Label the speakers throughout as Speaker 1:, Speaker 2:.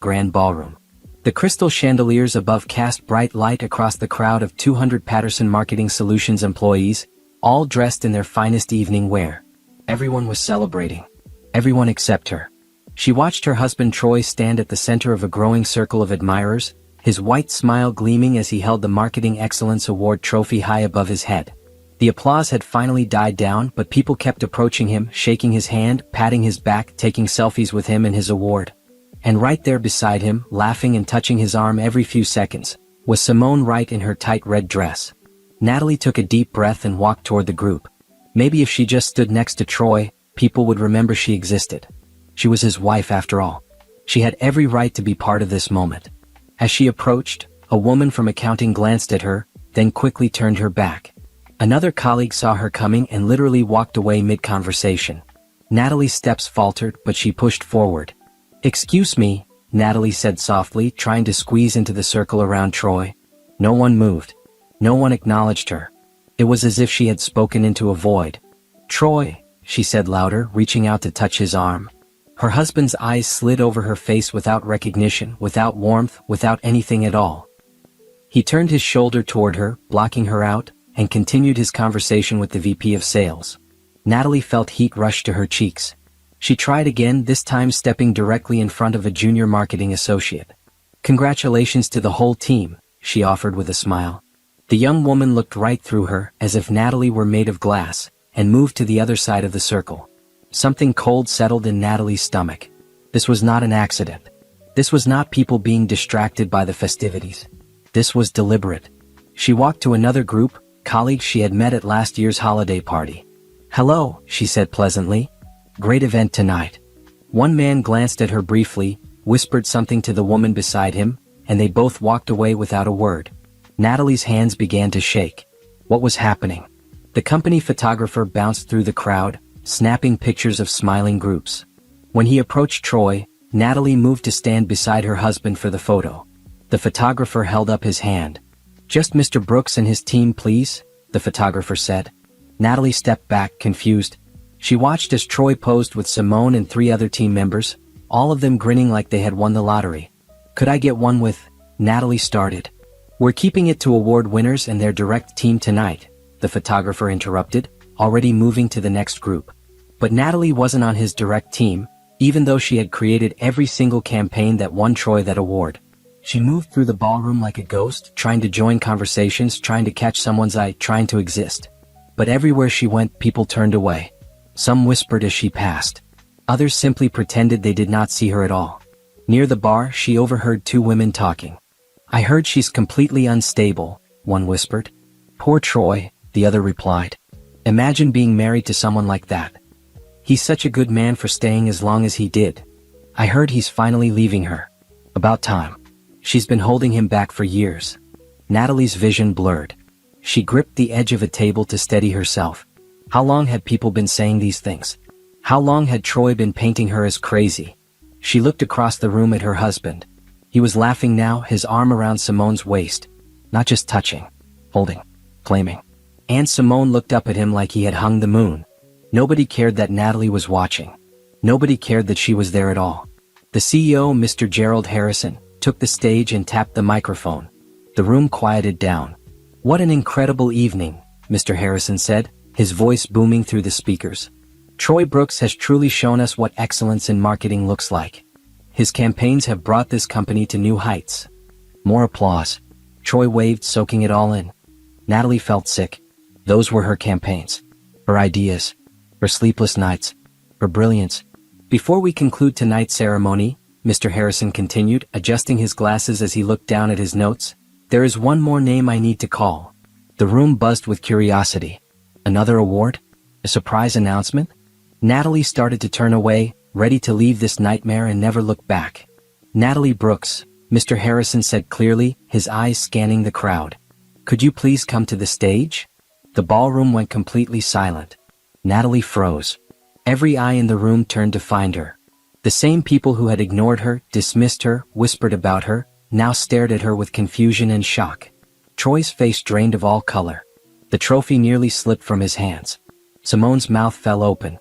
Speaker 1: grand ballroom. The crystal chandeliers above cast bright light across the crowd of 200 Patterson Marketing Solutions employees, all dressed in their finest evening wear. Everyone was celebrating. Everyone except her. She watched her husband Troy stand at the center of a growing circle of admirers, his white smile gleaming as he held the Marketing Excellence Award trophy high above his head. The applause had finally died down, but people kept approaching him, shaking his hand, patting his back, taking selfies with him and his award. And right there beside him, laughing and touching his arm every few seconds, was Simone Wright in her tight red dress. Natalie took a deep breath and walked toward the group. Maybe if she just stood next to Troy, people would remember she existed. She was his wife after all. She had every right to be part of this moment. As she approached, a woman from accounting glanced at her, then quickly turned her back. Another colleague saw her coming and literally walked away mid-conversation. Natalie's steps faltered, but she pushed forward. "Excuse me," Natalie said softly, trying to squeeze into the circle around Troy. No one moved. No one acknowledged her. It was as if she had spoken into a void. "Troy," she said louder, reaching out to touch his arm. Her husband's eyes slid over her face without recognition, without warmth, without anything at all. He turned his shoulder toward her, blocking her out, and continued his conversation with the VP of Sales. Natalie felt heat rush to her cheeks. She tried again, this time stepping directly in front of a junior marketing associate. "Congratulations to the whole team," she offered with a smile. The young woman looked right through her, as if Natalie were made of glass, and moved to the other side of the circle. Something cold settled in Natalie's stomach. This was not an accident. This was not people being distracted by the festivities. This was deliberate. She walked to another group, colleagues she had met at last year's holiday party. "Hello," she said pleasantly. "Great event tonight." One man glanced at her briefly, whispered something to the woman beside him, and they both walked away without a word. Natalie's hands began to shake. What was happening? The company photographer bounced through the crowd, snapping pictures of smiling groups. When he approached Troy, Natalie moved to stand beside her husband for the photo. The photographer held up his hand. "Just Mr. Brooks and his team, please," the photographer said. Natalie stepped back, confused. She watched as Troy posed with Simone and 3 other team members, all of them grinning like they had won the lottery. "Could I get one with?" Natalie started. "We're keeping it to award winners and their direct team tonight," the photographer interrupted, already moving to the next group. But Natalie wasn't on his direct team, even though she had created every single campaign that won Troy that award. She moved through the ballroom like a ghost, trying to join conversations, trying to catch someone's eye, trying to exist. But everywhere she went, people turned away. Some whispered as she passed. Others simply pretended they did not see her at all. Near the bar, she overheard 2 women talking. "I heard she's completely unstable," one whispered. "Poor Troy," the other replied. "Imagine being married to someone like that. He's such a good man for staying as long as he did. I heard he's finally leaving her. About time. She's been holding him back for years." Natalie's vision blurred. She gripped the edge of a table to steady herself. How long had people been saying these things? How long had Troy been painting her as crazy? She looked across the room at her husband. He was laughing now, his arm around Simone's waist. Not just touching, holding, claiming. And Simone looked up at him like he had hung the moon. Nobody cared that Natalie was watching. Nobody cared that she was there at all. The CEO, Mr. Gerald Harrison, took the stage and tapped the microphone. The room quieted down. "What an incredible evening," Mr. Harrison said, his voice booming through the speakers. "Troy Brooks has truly shown us what excellence in marketing looks like. His campaigns have brought this company to new heights." More applause. Troy waved, soaking it all in. Natalie felt sick. Those were her campaigns. Her ideas. Her sleepless nights. Her brilliance. "Before we conclude tonight's ceremony," Mr. Harrison continued, adjusting his glasses as he looked down at his notes, "there is one more name I need to call." The room buzzed with curiosity. Another award? A surprise announcement? Natalie started to turn away, ready to leave this nightmare and never look back. "Natalie Brooks," Mr. Harrison said clearly, his eyes scanning the crowd. "Could you please come to the stage?" The ballroom went completely silent. Natalie froze. Every eye in the room turned to find her. The same people who had ignored her, dismissed her, whispered about her, now stared at her with confusion and shock. Troy's face drained of all color. The trophy nearly slipped from his hands. Simone's mouth fell open.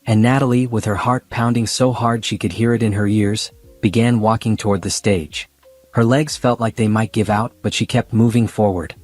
Speaker 1: And Natalie, with her heart pounding so hard she could hear it in her ears, began walking toward the stage. Her legs felt like they might give out, but she kept moving forward.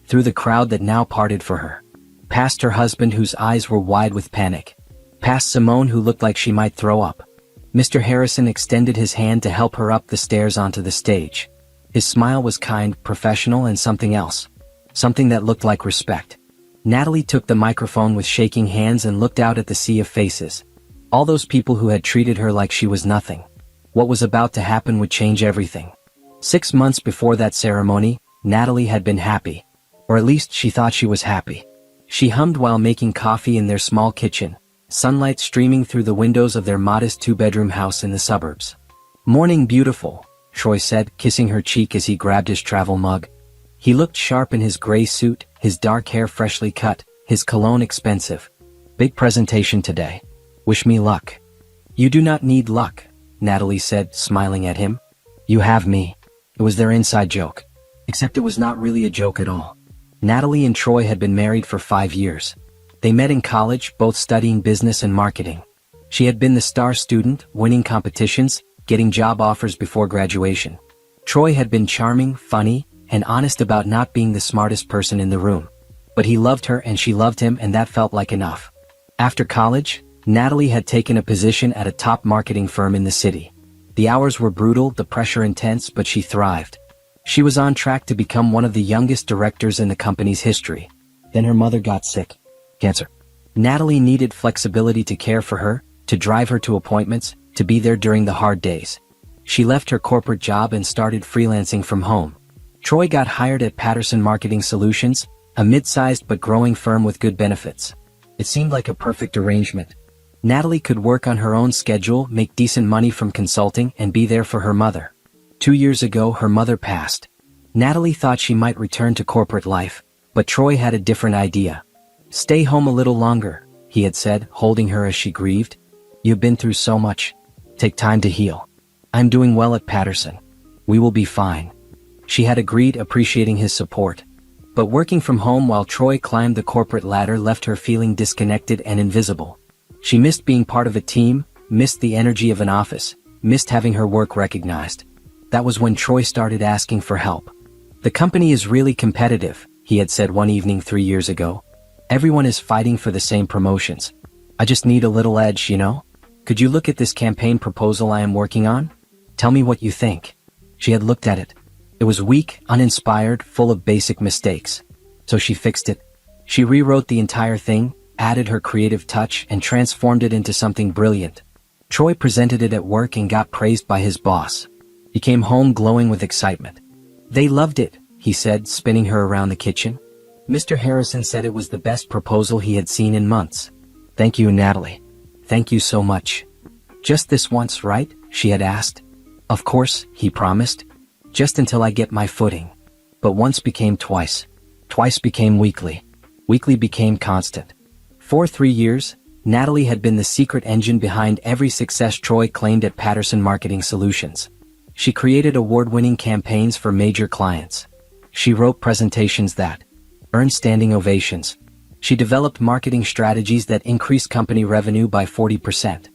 Speaker 1: Through the crowd that now parted for her. Past her husband whose eyes were wide with panic. Past Simone who looked like she might throw up. Mr. Harrison extended his hand to help her up the stairs onto the stage. His smile was kind, professional, and something else. Something that looked like respect. Natalie took the microphone with shaking hands and looked out at the sea of faces. All those people who had treated her like she was nothing. What was about to happen would change everything. 6 months before that ceremony, Natalie had been happy. Or at least she thought she was happy. She hummed while making coffee in their small kitchen, sunlight streaming through the windows of their modest 2-bedroom house in the suburbs. "Morning, beautiful," Troy said, kissing her cheek as he grabbed his travel mug. He looked sharp in his gray suit, his dark hair freshly cut, his cologne expensive. "Big presentation today. Wish me luck." "You do not need luck," Natalie said, smiling at him. "You have me." It was their inside joke. Except it was not really a joke at all. Natalie and Troy had been married for 5 years. They met in college, both studying business and marketing. She had been the star student, winning competitions, getting job offers before graduation. Troy had been charming, funny, and honest about not being the smartest person in the room. But he loved her and she loved him, and that felt like enough. After college, Natalie had taken a position at a top marketing firm in the city. The hours were brutal, the pressure intense, but she thrived. She was on track to become one of the youngest directors in the company's history. Then her mother got sick. Cancer. Natalie needed flexibility to care for her, to drive her to appointments, to be there during the hard days. She left her corporate job and started freelancing from home. Troy got hired at Patterson Marketing Solutions, a mid-sized but growing firm with good benefits. It seemed like a perfect arrangement. Natalie could work on her own schedule, make decent money from consulting, and be there for her mother. 2 years ago, her mother passed. Natalie thought she might return to corporate life, but Troy had a different idea. "Stay home a little longer," he had said, holding her as she grieved. "You've been through so much. Take time to heal. I'm doing well at Patterson. We will be fine." She had agreed, appreciating his support. But working from home while Troy climbed the corporate ladder left her feeling disconnected and invisible. She missed being part of a team, missed the energy of an office, missed having her work recognized. That was when Troy started asking for help. "The company is really competitive," he had said one evening 3 years ago. "Everyone is fighting for the same promotions. I just need a little edge, you know? Could you look at this campaign proposal I am working on? Tell me what you think." She had looked at it. It was weak, uninspired, full of basic mistakes. So she fixed it. She rewrote the entire thing, added her creative touch, and transformed it into something brilliant. Troy presented it at work and got praised by his boss. He came home glowing with excitement. "They loved it," he said, spinning her around the kitchen. "Mr. Harrison said it was the best proposal he had seen in months." "Thank you, Natalie. Thank you so much." "Just this once, right?" she had asked. "Of course," he promised. "Just until I get my footing." But once became twice. Twice became weekly. Weekly became constant. For 3 years, Natalie had been the secret engine behind every success Troy claimed at Patterson Marketing Solutions. She created award-winning campaigns for major clients. She wrote presentations that earned standing ovations. She developed marketing strategies that increased company revenue by 40%.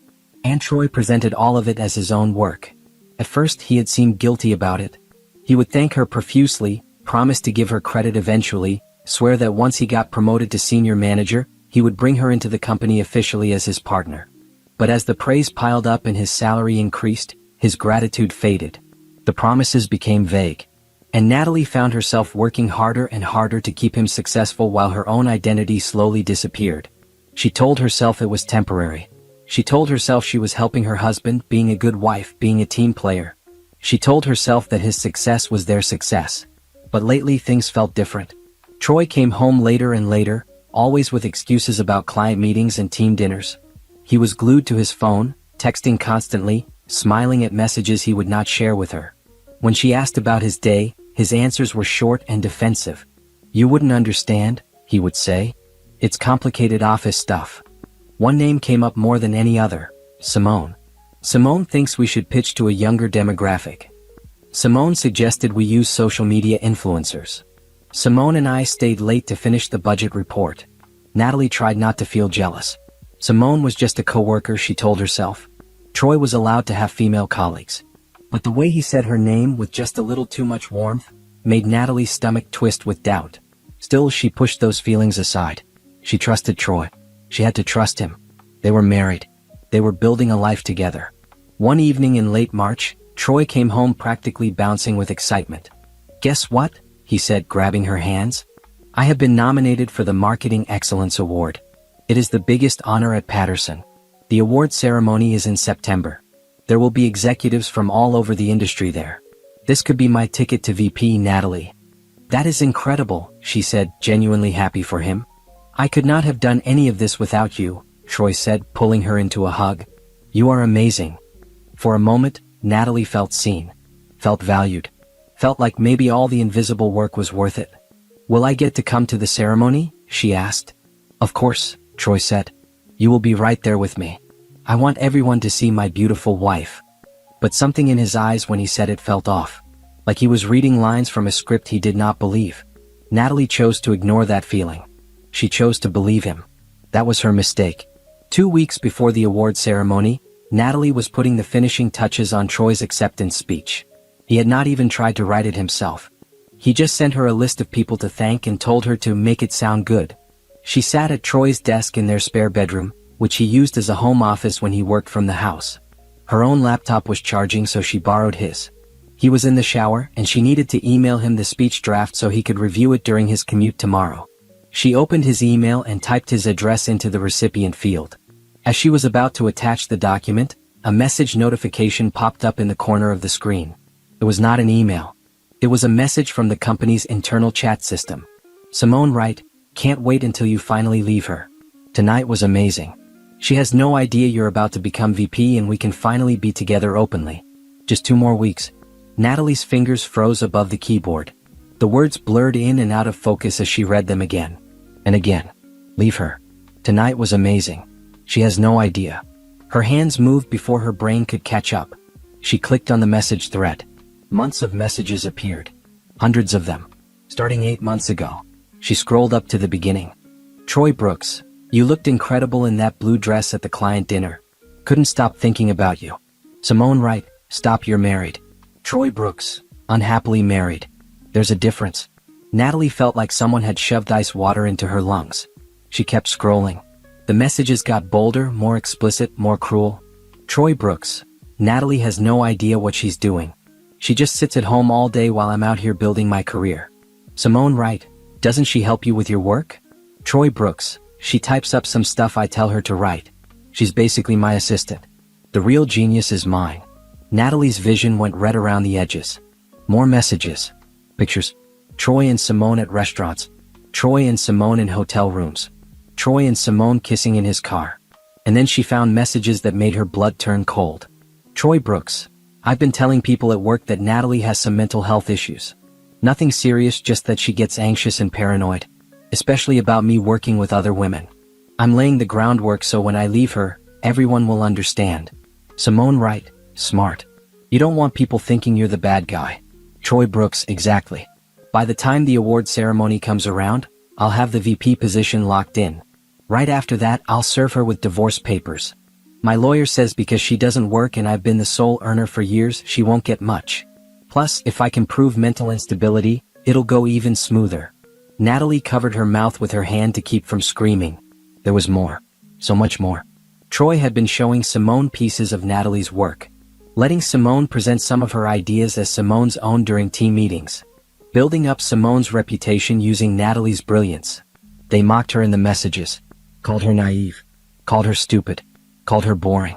Speaker 1: And Troy presented all of it as his own work. At first, he had seemed guilty about it. He would thank her profusely, promise to give her credit eventually, swear that once he got promoted to senior manager, he would bring her into the company officially as his partner. But as the praise piled up and his salary increased, his gratitude faded. The promises became vague. And Natalie found herself working harder and harder to keep him successful while her own identity slowly disappeared. She told herself it was temporary. She told herself she was helping her husband, being a good wife, being a team player. She told herself that his success was their success. But lately things felt different. Troy came home later and later, always with excuses about client meetings and team dinners. He was glued to his phone, texting constantly, smiling at messages he would not share with her. When she asked about his day, his answers were short and defensive. "You wouldn't understand," he would say. "It's complicated office stuff." One name came up more than any other: Simone. "Simone thinks we should pitch to a younger demographic. Simone suggested we use social media influencers." Simone and I stayed late to finish the budget report. Natalie tried not to feel jealous. Simone was just a coworker, she told herself. Troy was allowed to have female colleagues. But the way he said her name with just a little too much warmth made Natalie's stomach twist with doubt. Still, she pushed those feelings aside. She trusted Troy. She had to trust him. They were married. They were building a life together. One evening in late March, Troy came home practically bouncing with excitement. "Guess what?" he said, grabbing her hands. "I have been nominated for the Marketing Excellence Award. It is the biggest honor at Patterson. The award ceremony is in September. There will be executives from all over the industry there. This could be my ticket to VP, Natalie." "That is incredible," she said, genuinely happy for him. "I could not have done any of this without you," Troy said, pulling her into a hug. "You are amazing." For a moment, Natalie felt seen, felt valued, felt like maybe all the invisible work was worth it. "Will I get to come to the ceremony?" she asked. "Of course," Troy said. "You will be right there with me. I want everyone to see my beautiful wife." But something in his eyes when he said it felt off. Like he was reading lines from a script he did not believe. Natalie chose to ignore that feeling. She chose to believe him. That was her mistake. 2 weeks before the award ceremony, Natalie was putting the finishing touches on Troy's acceptance speech. He had not even tried to write it himself. He just sent her a list of people to thank and told her to make it sound good. She sat at Troy's desk in their spare bedroom, which he used as a home office when he worked from the house. Her own laptop was charging, so she borrowed his. He was in the shower, and she needed to email him the speech draft so he could review it during his commute tomorrow. She opened his email and typed his address into the recipient field. As she was about to attach the document, a message notification popped up in the corner of the screen. It was not an email. It was a message from the company's internal chat system. "Simone Wright, can't wait until you finally leave her. Tonight was amazing. She has no idea you're about to become VP and we can finally be together openly. Just 2 more weeks." Natalie's fingers froze above the keyboard. The words blurred in and out of focus as she read them again and again. "Leave her. Tonight was amazing. She has no idea." Her hands moved before her brain could catch up. She clicked on the message thread. Months of messages appeared. Hundreds of them. Starting 8 months ago. She scrolled up to the beginning. "Troy Brooks, you looked incredible in that blue dress at the client dinner. Couldn't stop thinking about you. Simone Wright, stop, you're married. Troy Brooks, unhappily married. There's a difference." Natalie felt like someone had shoved ice water into her lungs. She kept scrolling. The messages got bolder, more explicit, more cruel. "Troy Brooks, Natalie has no idea what she's doing. She just sits at home all day while I'm out here building my career. Simone Wright, doesn't she help you with your work? Troy Brooks, she types up some stuff I tell her to write. She's basically my assistant. The real genius is mine." Natalie's vision went red around the edges. More messages. Pictures. Troy and Simone at restaurants. Troy and Simone in hotel rooms. Troy and Simone kissing in his car. And then she found messages that made her blood turn cold. "Troy Brooks, I've been telling people at work that Natalie has some mental health issues. Nothing serious, just that she gets anxious and paranoid. Especially about me working with other women. I'm laying the groundwork so when I leave her, everyone will understand. Simone Wright, smart. You don't want people thinking you're the bad guy. Troy Brooks, exactly. By the time the award ceremony comes around, I'll have the VP position locked in. Right after that, I'll serve her with divorce papers. My lawyer says because she doesn't work and I've been the sole earner for years, she won't get much. Plus, if I can prove mental instability, it'll go even smoother." Natalie covered her mouth with her hand to keep from screaming. There was more. So much more. Troy had been showing Simone pieces of Natalie's work. Letting Simone present some of her ideas as Simone's own during team meetings. Building up Simone's reputation using Natalie's brilliance. They mocked her in the messages. Called her naive. Called her stupid. Called her boring.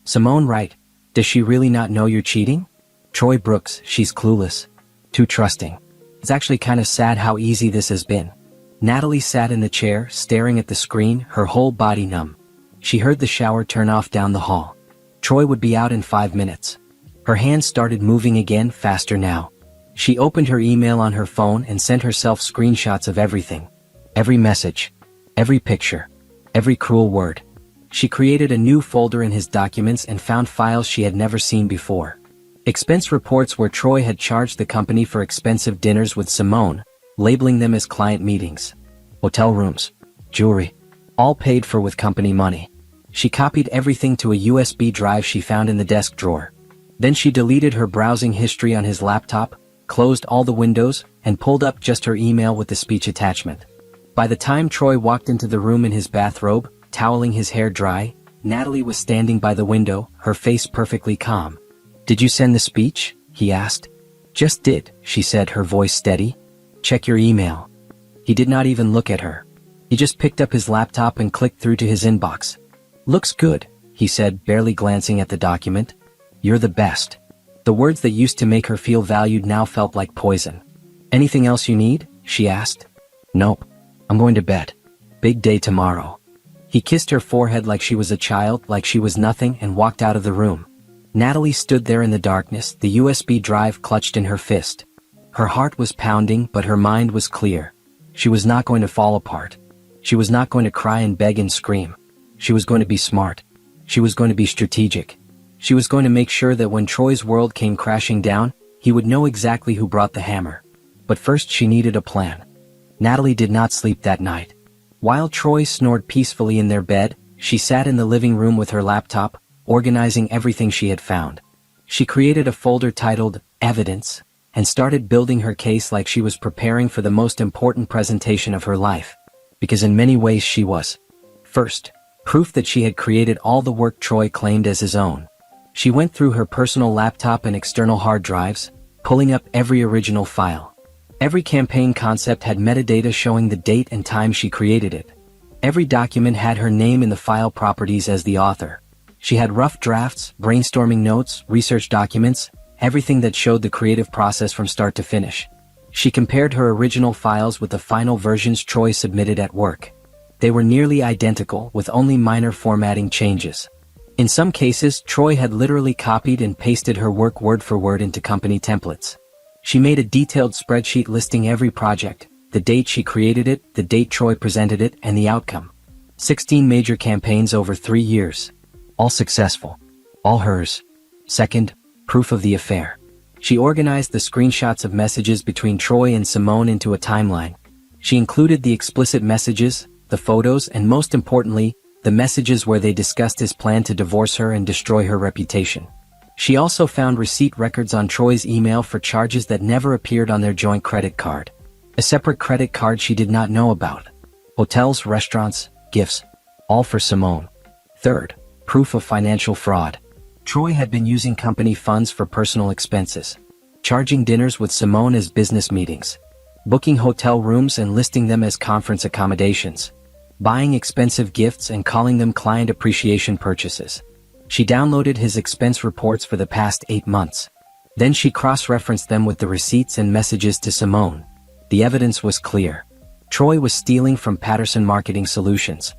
Speaker 1: "Simone Wright, does she really not know you're cheating? Troy Brooks, she's clueless. Too trusting. It's actually kind of sad how easy this has been." Natalie sat in the chair, staring at the screen, her whole body numb. She heard the shower turn off down the hall. Troy would be out in 5 minutes. Her hands started moving again, faster now. She opened her email on her phone and sent herself screenshots of everything. Every message. Every picture. Every cruel word. She created a new folder in his documents and found files she had never seen before. Expense reports where Troy had charged the company for expensive dinners with Simone, labeling them as client meetings. Hotel rooms. Jewelry. All paid for with company money. She copied everything to a USB drive she found in the desk drawer. Then she deleted her browsing history on his laptop, closed all the windows, and pulled up just her email with the speech attachment. By the time Troy walked into the room in his bathrobe, toweling his hair dry, Natalie was standing by the window, her face perfectly calm. "Did you send the speech?" he asked. "Just did," she said, her voice steady. "Check your email." He did not even look at her. He just picked up his laptop and clicked through to his inbox. "Looks good," he said, barely glancing at the document. "You're the best." The words that used to make her feel valued now felt like poison. "Anything else you need?" she asked. "Nope. I'm going to bed. Big day tomorrow." He kissed her forehead like she was a child, like she was nothing, and walked out of the room. Natalie stood there in the darkness, the USB drive clutched in her fist. Her heart was pounding, but her mind was clear. She was not going to fall apart. She was not going to cry and beg and scream. She was going to be smart. She was going to be strategic. She was going to make sure that when Troy's world came crashing down, he would know exactly who brought the hammer. But first she needed a plan. Natalie did not sleep that night. While Troy snored peacefully in their bed, she sat in the living room with her laptop, organizing everything she had found. She created a folder titled Evidence, and started building her case like she was preparing for the most important presentation of her life. Because in many ways she was. First, proof that she had created all the work Troy claimed as his own. She went through her personal laptop and external hard drives, pulling up every original file. Every campaign concept had metadata showing the date and time she created it. Every document had her name in the file properties as the author. She had rough drafts, brainstorming notes, research documents, everything that showed the creative process from start to finish. She compared her original files with the final versions Troy submitted at work. They were nearly identical, with only minor formatting changes. In some cases, Troy had literally copied and pasted her work word for word into company templates. She made a detailed spreadsheet listing every project, the date she created it, the date Troy presented it, and the outcome. 16 major campaigns over 3 years. All successful. All hers. Second, proof of the affair. She organized the screenshots of messages between Troy and Simone into a timeline. She included the explicit messages, the photos, and most importantly, the messages where they discussed his plan to divorce her and destroy her reputation. She also found receipt records on Troy's email for charges that never appeared on their joint credit card. A separate credit card she did not know about. Hotels, restaurants, gifts. All for Simone. Third, proof of financial fraud. Troy had been using company funds for personal expenses. Charging dinners with Simone as business meetings. Booking hotel rooms and listing them as conference accommodations. Buying expensive gifts and calling them client appreciation purchases. She downloaded his expense reports for the past 8 months. Then she cross-referenced them with the receipts and messages to Simone. The evidence was clear. Troy was stealing from Patterson Marketing Solutions.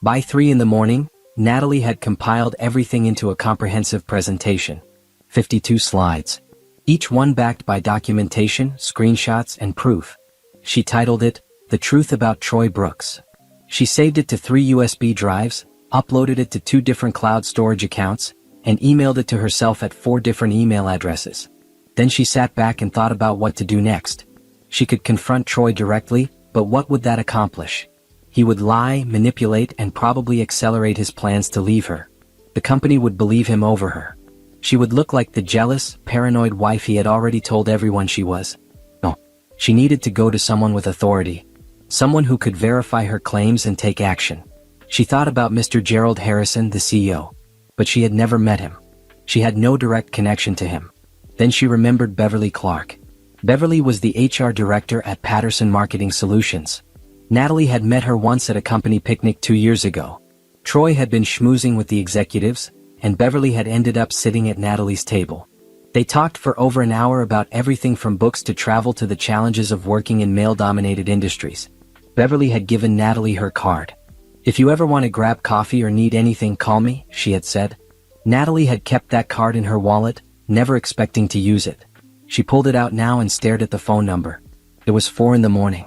Speaker 1: By 3 in the morning, Natalie had compiled everything into a comprehensive presentation. 52 slides. Each one backed by documentation, screenshots, and proof. She titled it, The Truth About Troy Brooks. She saved it to 3 USB drives, uploaded it to 2 different cloud storage accounts, and emailed it to herself at 4 different email addresses. Then she sat back and thought about what to do next. She could confront Troy directly, but what would that accomplish? He would lie, manipulate, and probably accelerate his plans to leave her. The company would believe him over her. She would look like the jealous, paranoid wife he had already told everyone she was. No. She needed to go to someone with authority. Someone who could verify her claims and take action. She thought about Mr. Gerald Harrison, the CEO. But she had never met him. She had no direct connection to him. Then she remembered Beverly Clark. Beverly was the HR director at Patterson Marketing Solutions. Natalie had met her once at a company picnic 2 years ago. Troy had been schmoozing with the executives, and Beverly had ended up sitting at Natalie's table. They talked for over an hour about everything from books to travel to the challenges of working in male-dominated industries. Beverly had given Natalie her card. "If you ever want to grab coffee or need anything, call me," she had said. Natalie had kept that card in her wallet, never expecting to use it. She pulled it out now and stared at the phone number. It was 4 in the morning.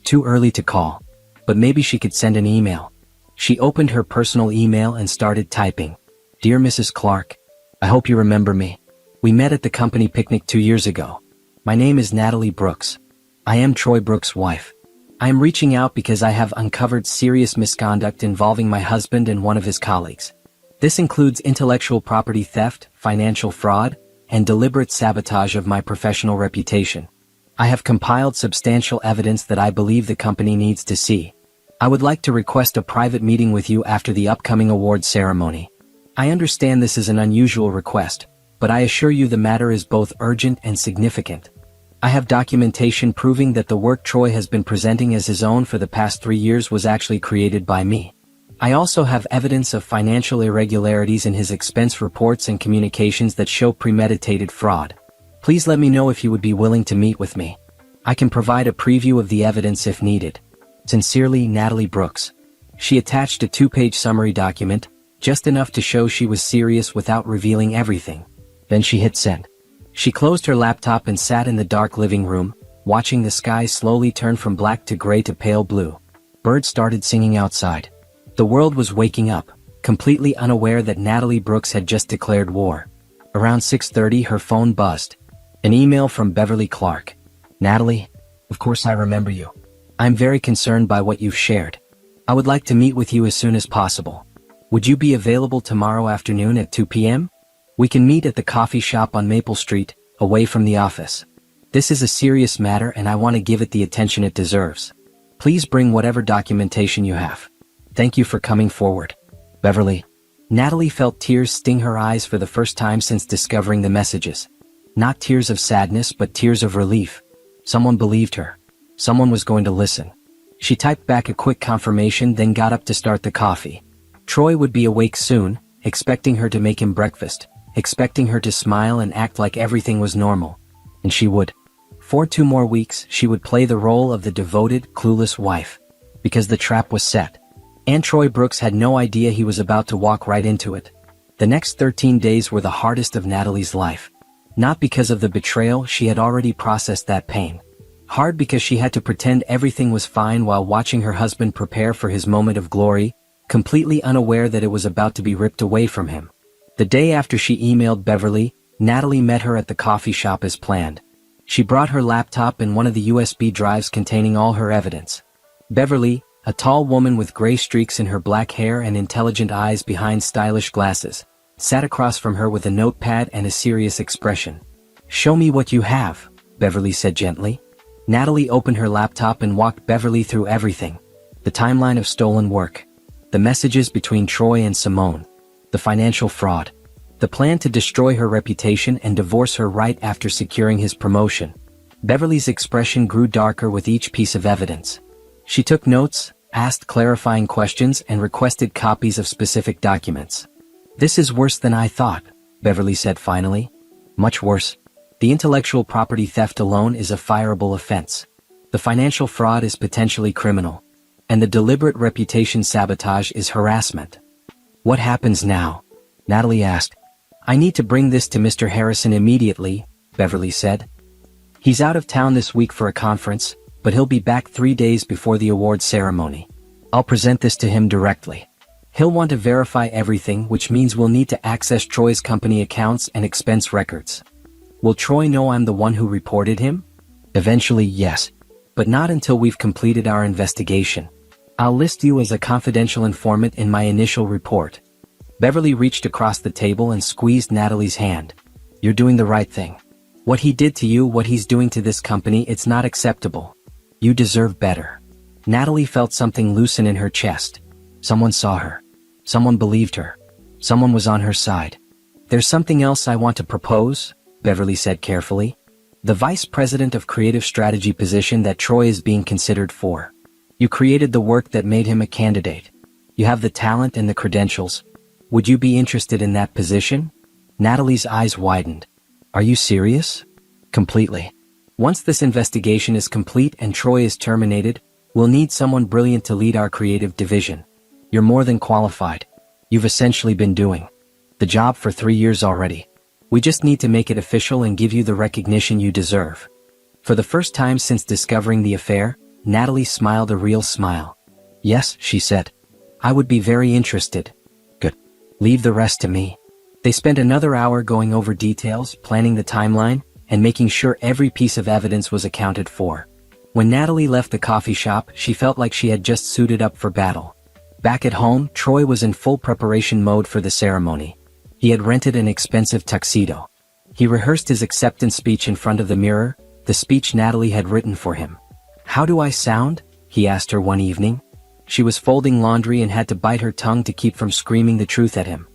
Speaker 1: Too early to call. But maybe she could send an email. She opened her personal email and started typing. "Dear Mrs. Clark, I hope you remember me. We met at the company picnic 2 years ago. My name is Natalie Brooks. I am Troy Brooks' wife. I am reaching out because I have uncovered serious misconduct involving my husband and one of his colleagues. This includes intellectual property theft, financial fraud, and deliberate sabotage of my professional reputation. I have compiled substantial evidence that I believe the company needs to see. I would like to request a private meeting with you after the upcoming award ceremony. I understand this is an unusual request, but I assure you the matter is both urgent and significant. I have documentation proving that the work Troy has been presenting as his own for the past 3 years was actually created by me. I also have evidence of financial irregularities in his expense reports and communications that show premeditated fraud. Please let me know if you would be willing to meet with me. I can provide a preview of the evidence if needed. Sincerely, Natalie Brooks. She attached a 2-page summary document, just enough to show she was serious without revealing everything. Then she hit send. She closed her laptop and sat in the dark living room, watching the sky slowly turn from black to gray to pale blue. Birds started singing outside. The world was waking up, completely unaware that Natalie Brooks had just declared war. Around 6:30 her phone buzzed. An email from Beverly Clark. Natalie, of course I remember you. I'm very concerned by what you've shared. I would like to meet with you as soon as possible. Would you be available tomorrow afternoon at 2 p.m.? We can meet at the coffee shop on Maple Street, away from the office. This is a serious matter and I want to give it the attention it deserves. Please bring whatever documentation you have. Thank you for coming forward. Beverly. Natalie felt tears sting her eyes for the first time since discovering the messages. Not tears of sadness but tears of relief. Someone believed her. Someone was going to listen. She typed back a quick confirmation, then got up to start the coffee. Troy would be awake soon, expecting her to make him breakfast, expecting her to smile and act like everything was normal. And she would. For 2 more weeks, she would play the role of the devoted, clueless wife. Because the trap was set. And Troy Brooks had no idea he was about to walk right into it. The next 13 days were the hardest of Natalie's life. Not because of the betrayal, she had already processed that pain. Hard because she had to pretend everything was fine while watching her husband prepare for his moment of glory, completely unaware that it was about to be ripped away from him. The day after she emailed Beverly, Natalie met her at the coffee shop as planned. She brought her laptop and one of the USB drives containing all her evidence. Beverly, a tall woman with gray streaks in her black hair and intelligent eyes behind stylish glasses, sat across from her with a notepad and a serious expression. "Show me what you have," Beverly said gently. Natalie opened her laptop and walked Beverly through everything. The timeline of stolen work. The messages between Troy and Simone. The financial fraud. The plan to destroy her reputation and divorce her right after securing his promotion. Beverly's expression grew darker with each piece of evidence. She took notes, asked clarifying questions and requested copies of specific documents. "This is worse than I thought," Beverly said finally. "Much worse. The intellectual property theft alone is a fireable offense. The financial fraud is potentially criminal. And the deliberate reputation sabotage is harassment." "What happens now?" Natalie asked. "I need to bring this to Mr. Harrison immediately," Beverly said. "He's out of town this week for a conference, but he'll be back 3 days before the award ceremony. I'll present this to him directly. He'll want to verify everything, which means we'll need to access Troy's company accounts and expense records. Will Troy know I'm the one who reported him? Eventually, yes. But not until we've completed our investigation. I'll list you as a confidential informant in my initial report." Beverly reached across the table and squeezed Natalie's hand. "You're doing the right thing. What he did to you, what he's doing to this company, it's not acceptable. You deserve better." Natalie felt something loosen in her chest. Someone saw her. Someone believed her. Someone was on her side. "There's something else I want to propose," Beverly said carefully. "The vice president of creative strategy position that Troy is being considered for. You created the work that made him a candidate. You have the talent and the credentials. Would you be interested in that position?" Natalie's eyes widened. "Are you serious?" "Completely. Once this investigation is complete and Troy is terminated, we'll need someone brilliant to lead our creative division. You're more than qualified. You've essentially been doing the job for 3 years already. We just need to make it official and give you the recognition you deserve." For the first time since discovering the affair, Natalie smiled a real smile. "Yes," she said. "I would be very interested." "Good. Leave the rest to me." They spent another hour going over details, planning the timeline, and making sure every piece of evidence was accounted for. When Natalie left the coffee shop, she felt like she had just suited up for battle. Back at home, Troy was in full preparation mode for the ceremony. He had rented an expensive tuxedo. He rehearsed his acceptance speech in front of the mirror, the speech Natalie had written for him. "How do I sound?" he asked her one evening. She was folding laundry and had to bite her tongue to keep from screaming the truth at him.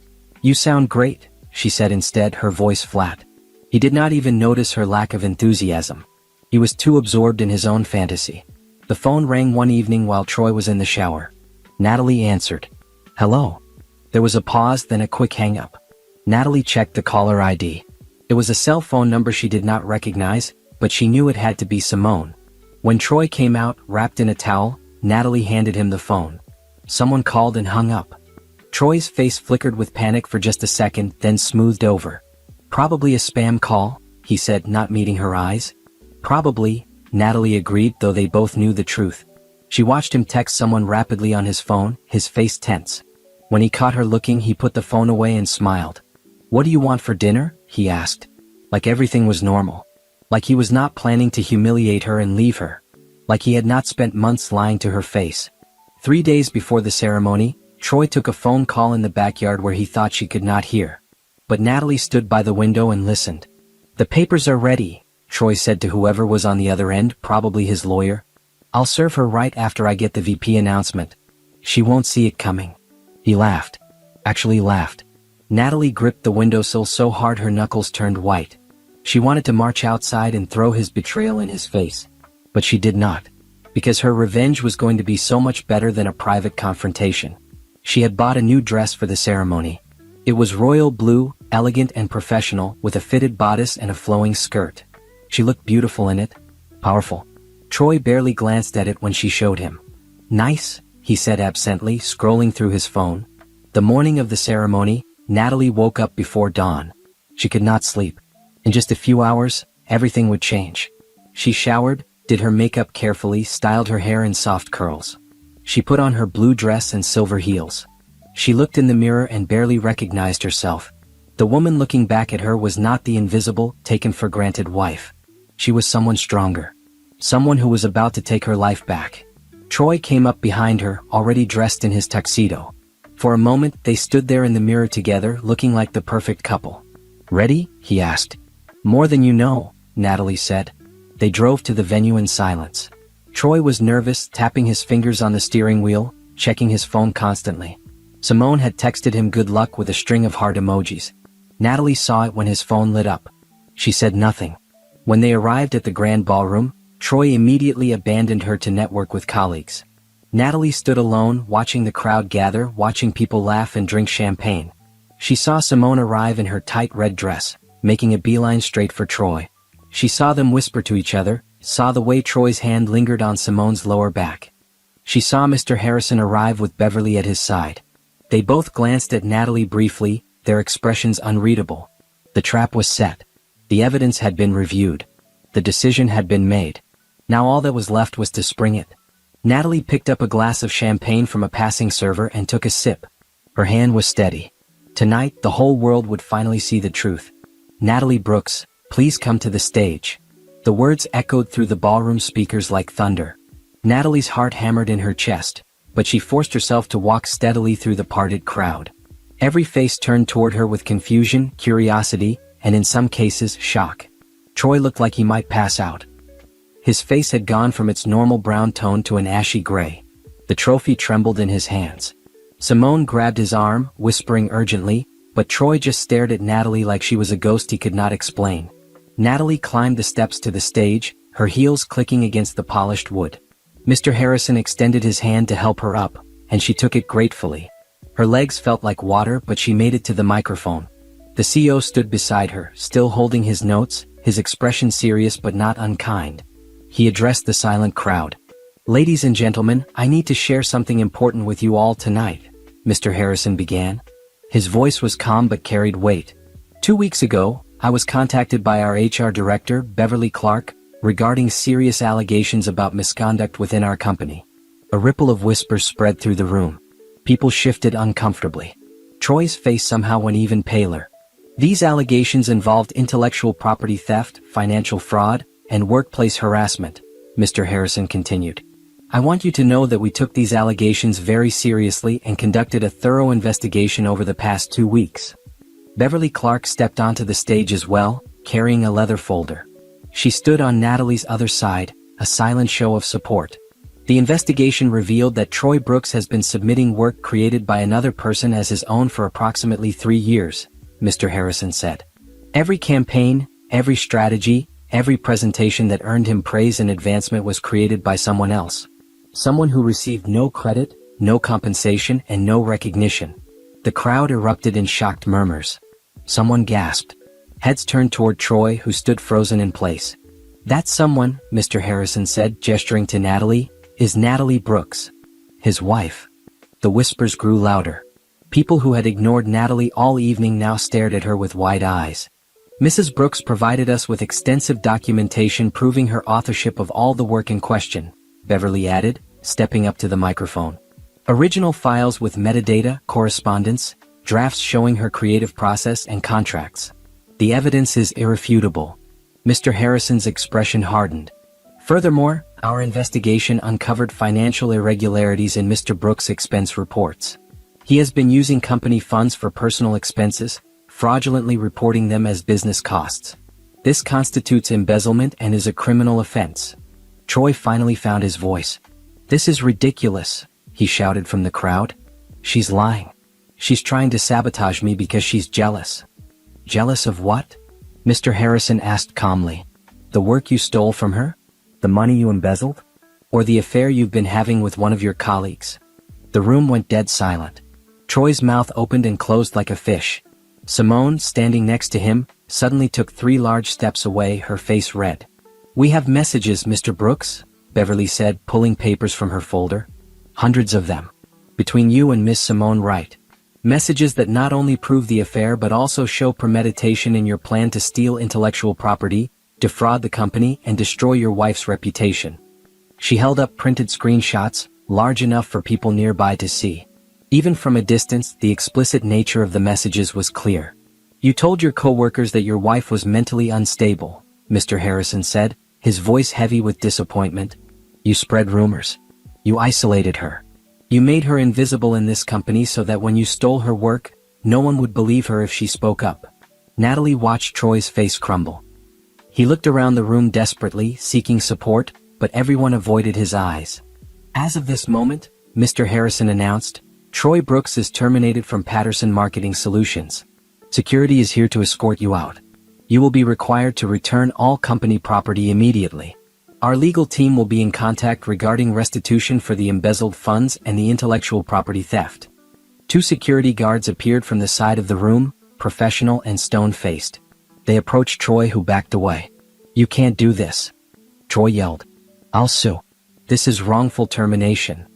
Speaker 1: "You sound great," she said instead, her voice flat. He did not even notice her lack of enthusiasm. He was too absorbed in his own fantasy. The phone rang one evening while Troy was in the shower. Natalie answered. "Hello." There was a pause, then a quick hang-up. Natalie checked the caller ID. It was a cell phone number she did not recognize, but she knew it had to be Simone. When Troy came out, wrapped in a towel, Natalie handed him the phone. Someone called and hung up. Troy's face flickered with panic for just a second, then smoothed over. "Probably a spam call," he said, not meeting her eyes. "Probably," Natalie agreed, though they both knew the truth. She watched him text someone rapidly on his phone, his face tense. When he caught her looking, he put the phone away and smiled. "What do you want for dinner?" he asked. Like everything was normal. Like he was not planning to humiliate her and leave her. Like he had not spent months lying to her face. 3 days before the ceremony, Troy took a phone call in the backyard where he thought she could not hear. But Natalie stood by the window and listened. "The papers are ready," Troy said to whoever was on the other end, probably his lawyer. "I'll serve her right after I get the VP announcement. She won't see it coming." He laughed. Actually laughed. Natalie gripped the windowsill so hard her knuckles turned white. She wanted to march outside and throw his betrayal in his face. But she did not. Because her revenge was going to be so much better than a private confrontation. She had bought a new dress for the ceremony. It was royal blue, elegant and professional, with a fitted bodice and a flowing skirt. She looked beautiful in it. Powerful. Troy barely glanced at it when she showed him. "Nice," he said absently, scrolling through his phone. The morning of the ceremony, Natalie woke up before dawn. She could not sleep. In just a few hours, everything would change. She showered, did her makeup carefully, styled her hair in soft curls. She put on her blue dress and silver heels. She looked in the mirror and barely recognized herself. The woman looking back at her was not the invisible, taken-for-granted wife. She was someone stronger. Someone who was about to take her life back. Troy came up behind her, already dressed in his tuxedo. For a moment, they stood there in the mirror together, looking like the perfect couple. "Ready?" he asked. "More than you know," Natalie said. They drove to the venue in silence. Troy was nervous, tapping his fingers on the steering wheel, checking his phone constantly. Simone had texted him good luck with a string of heart emojis. Natalie saw it when his phone lit up. She said nothing. When they arrived at the grand ballroom, Troy immediately abandoned her to network with colleagues. Natalie stood alone, watching the crowd gather, watching people laugh and drink champagne. She saw Simone arrive in her tight red dress, making a beeline straight for Troy. She saw them whisper to each other, saw the way Troy's hand lingered on Simone's lower back. She saw Mr. Harrison arrive with Beverly at his side. They both glanced at Natalie briefly, their expressions unreadable. The trap was set. The evidence had been reviewed. The decision had been made. Now all that was left was to spring it. Natalie picked up a glass of champagne from a passing server and took a sip. Her hand was steady. Tonight, the whole world would finally see the truth. "Natalie Brooks, please come to the stage." The words echoed through the ballroom speakers like thunder. Natalie's heart hammered in her chest, but she forced herself to walk steadily through the parted crowd. Every face turned toward her with confusion, curiosity, and in some cases, shock. Troy looked like he might pass out. His face had gone from its normal brown tone to an ashy gray. The trophy trembled in his hands. Simone grabbed his arm, whispering urgently, but Troy just stared at Natalie like she was a ghost he could not explain. Natalie climbed the steps to the stage, her heels clicking against the polished wood. Mr. Harrison extended his hand to help her up, and she took it gratefully. Her legs felt like water, but she made it to the microphone. The CEO stood beside her, still holding his notes, his expression serious but not unkind. He addressed the silent crowd. "Ladies and gentlemen, I need to share something important with you all tonight," Mr. Harrison began. His voice was calm but carried weight. 2 weeks ago, I was contacted by our HR director, Beverly Clark, regarding serious allegations about misconduct within our company. A ripple of whispers spread through the room. People shifted uncomfortably. Troy's face somehow went even paler. These allegations involved intellectual property theft, financial fraud, and workplace harassment, Mr. Harrison continued. I want you to know that we took these allegations very seriously and conducted a thorough investigation over the past 2 weeks. Beverly Clark stepped onto the stage as well, carrying a leather folder. She stood on Natalie's other side, a silent show of support. The investigation revealed that Troy Brooks has been submitting work created by another person as his own for approximately 3 years, Mr. Harrison said. Every campaign, every strategy, every presentation that earned him praise and advancement was created by someone else. Someone who received no credit, no compensation, and no recognition. The crowd erupted in shocked murmurs. Someone gasped. Heads turned toward Troy, who stood frozen in place. That someone, Mr. Harrison said, gesturing to Natalie, is Natalie Brooks, his wife. The whispers grew louder. People who had ignored Natalie all evening now stared at her with wide eyes. Mrs. Brooks provided us with extensive documentation proving her authorship of all the work in question, Beverly added, stepping up to the microphone. Original files with metadata, correspondence, drafts showing her creative process and contracts. The evidence is irrefutable. Mr. Harrison's expression hardened. Furthermore, our investigation uncovered financial irregularities in Mr. Brooks' expense reports. He has been using company funds for personal expenses, fraudulently reporting them as business costs. This constitutes embezzlement and is a criminal offense. Troy finally found his voice. "This is ridiculous," he shouted from the crowd. "She's lying. She's trying to sabotage me because she's jealous." "Jealous of what?" Mr. Harrison asked calmly. "The work you stole from her? The money you embezzled? Or the affair you've been having with one of your colleagues?" The room went dead silent. Troy's mouth opened and closed like a fish. Simone, standing next to him, suddenly took 3 large steps away, her face red. "We have messages, Mr. Brooks," Beverly said, pulling papers from her folder. "Hundreds of them. Between you and Miss Simone Wright. Messages that not only prove the affair but also show premeditation in your plan to steal intellectual property, defraud the company, and destroy your wife's reputation." She held up printed screenshots, large enough for people nearby to see. Even from a distance, the explicit nature of the messages was clear. "You told your co-workers that your wife was mentally unstable," Mr. Harrison said, his voice heavy with disappointment. "You spread rumors. You isolated her. You made her invisible in this company so that when you stole her work, no one would believe her if she spoke up." Natalie watched Troy's face crumble. He looked around the room desperately, seeking support, but everyone avoided his eyes. "As of this moment," Mr. Harrison announced, "Troy Brooks is terminated from Patterson Marketing Solutions. Security is here to escort you out. You will be required to return all company property immediately. Our legal team will be in contact regarding restitution for the embezzled funds and the intellectual property theft." 2 security guards appeared from the side of the room, professional and stone-faced. They approached Troy, who backed away. "You can't do this," Troy yelled. "I'll sue. This is wrongful termination."